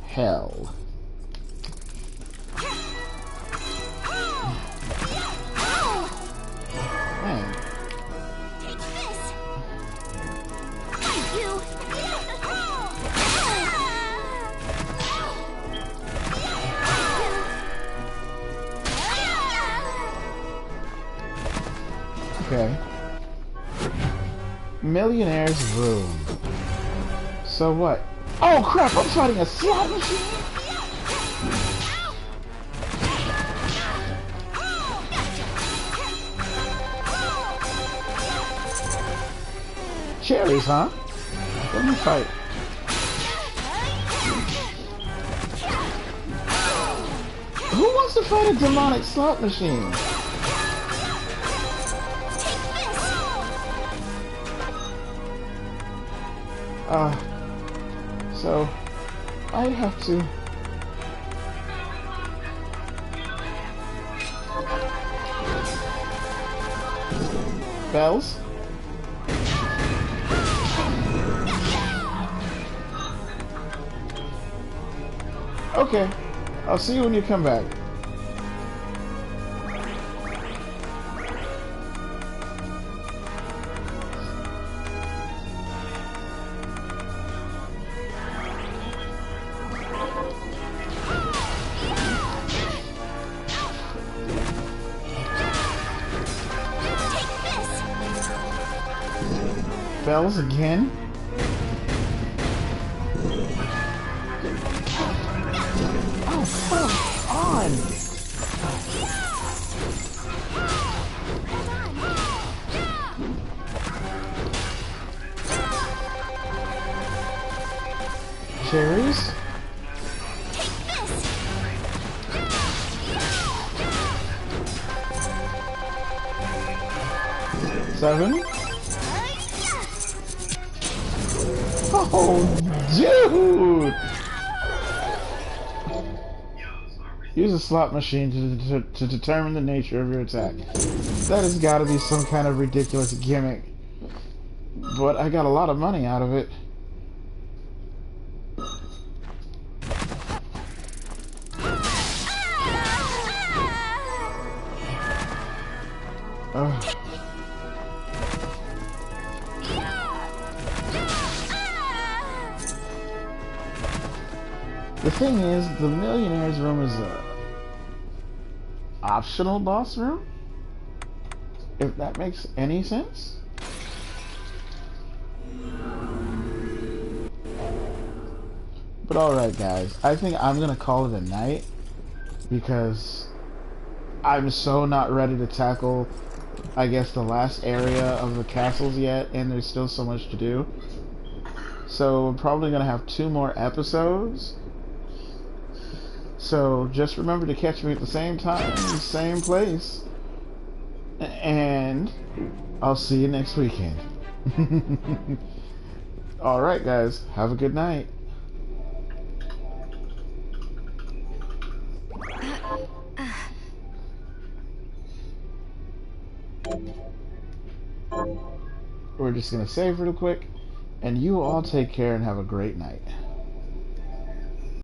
hell. Man. Okay. Millionaire's Room. So what? Oh crap, I'm fighting a slot machine? Cherries, huh? Let me fight. Who wants to fight a demonic slot machine? So I have to. Bells? Okay, I'll see you when you come back. Bells again? Oh, come on! Cherries? Seven? Oh, dude! Use a slot machine to determine the nature of your attack. That has got to be some kind of ridiculous gimmick. But I got a lot of money out of it. The thing is, the Millionaire's Room is a optional boss room? If that makes any sense? But alright guys, I think I'm gonna call it a night because I'm so not ready to tackle, I guess, the last area of the castles yet, and there's still so much to do. So we're probably gonna have 2 more episodes. So just remember to catch me at the same time, same place. And I'll see you next weekend. Alright, guys. Have a good night. We're just going to save real quick. And you all take care and have a great night.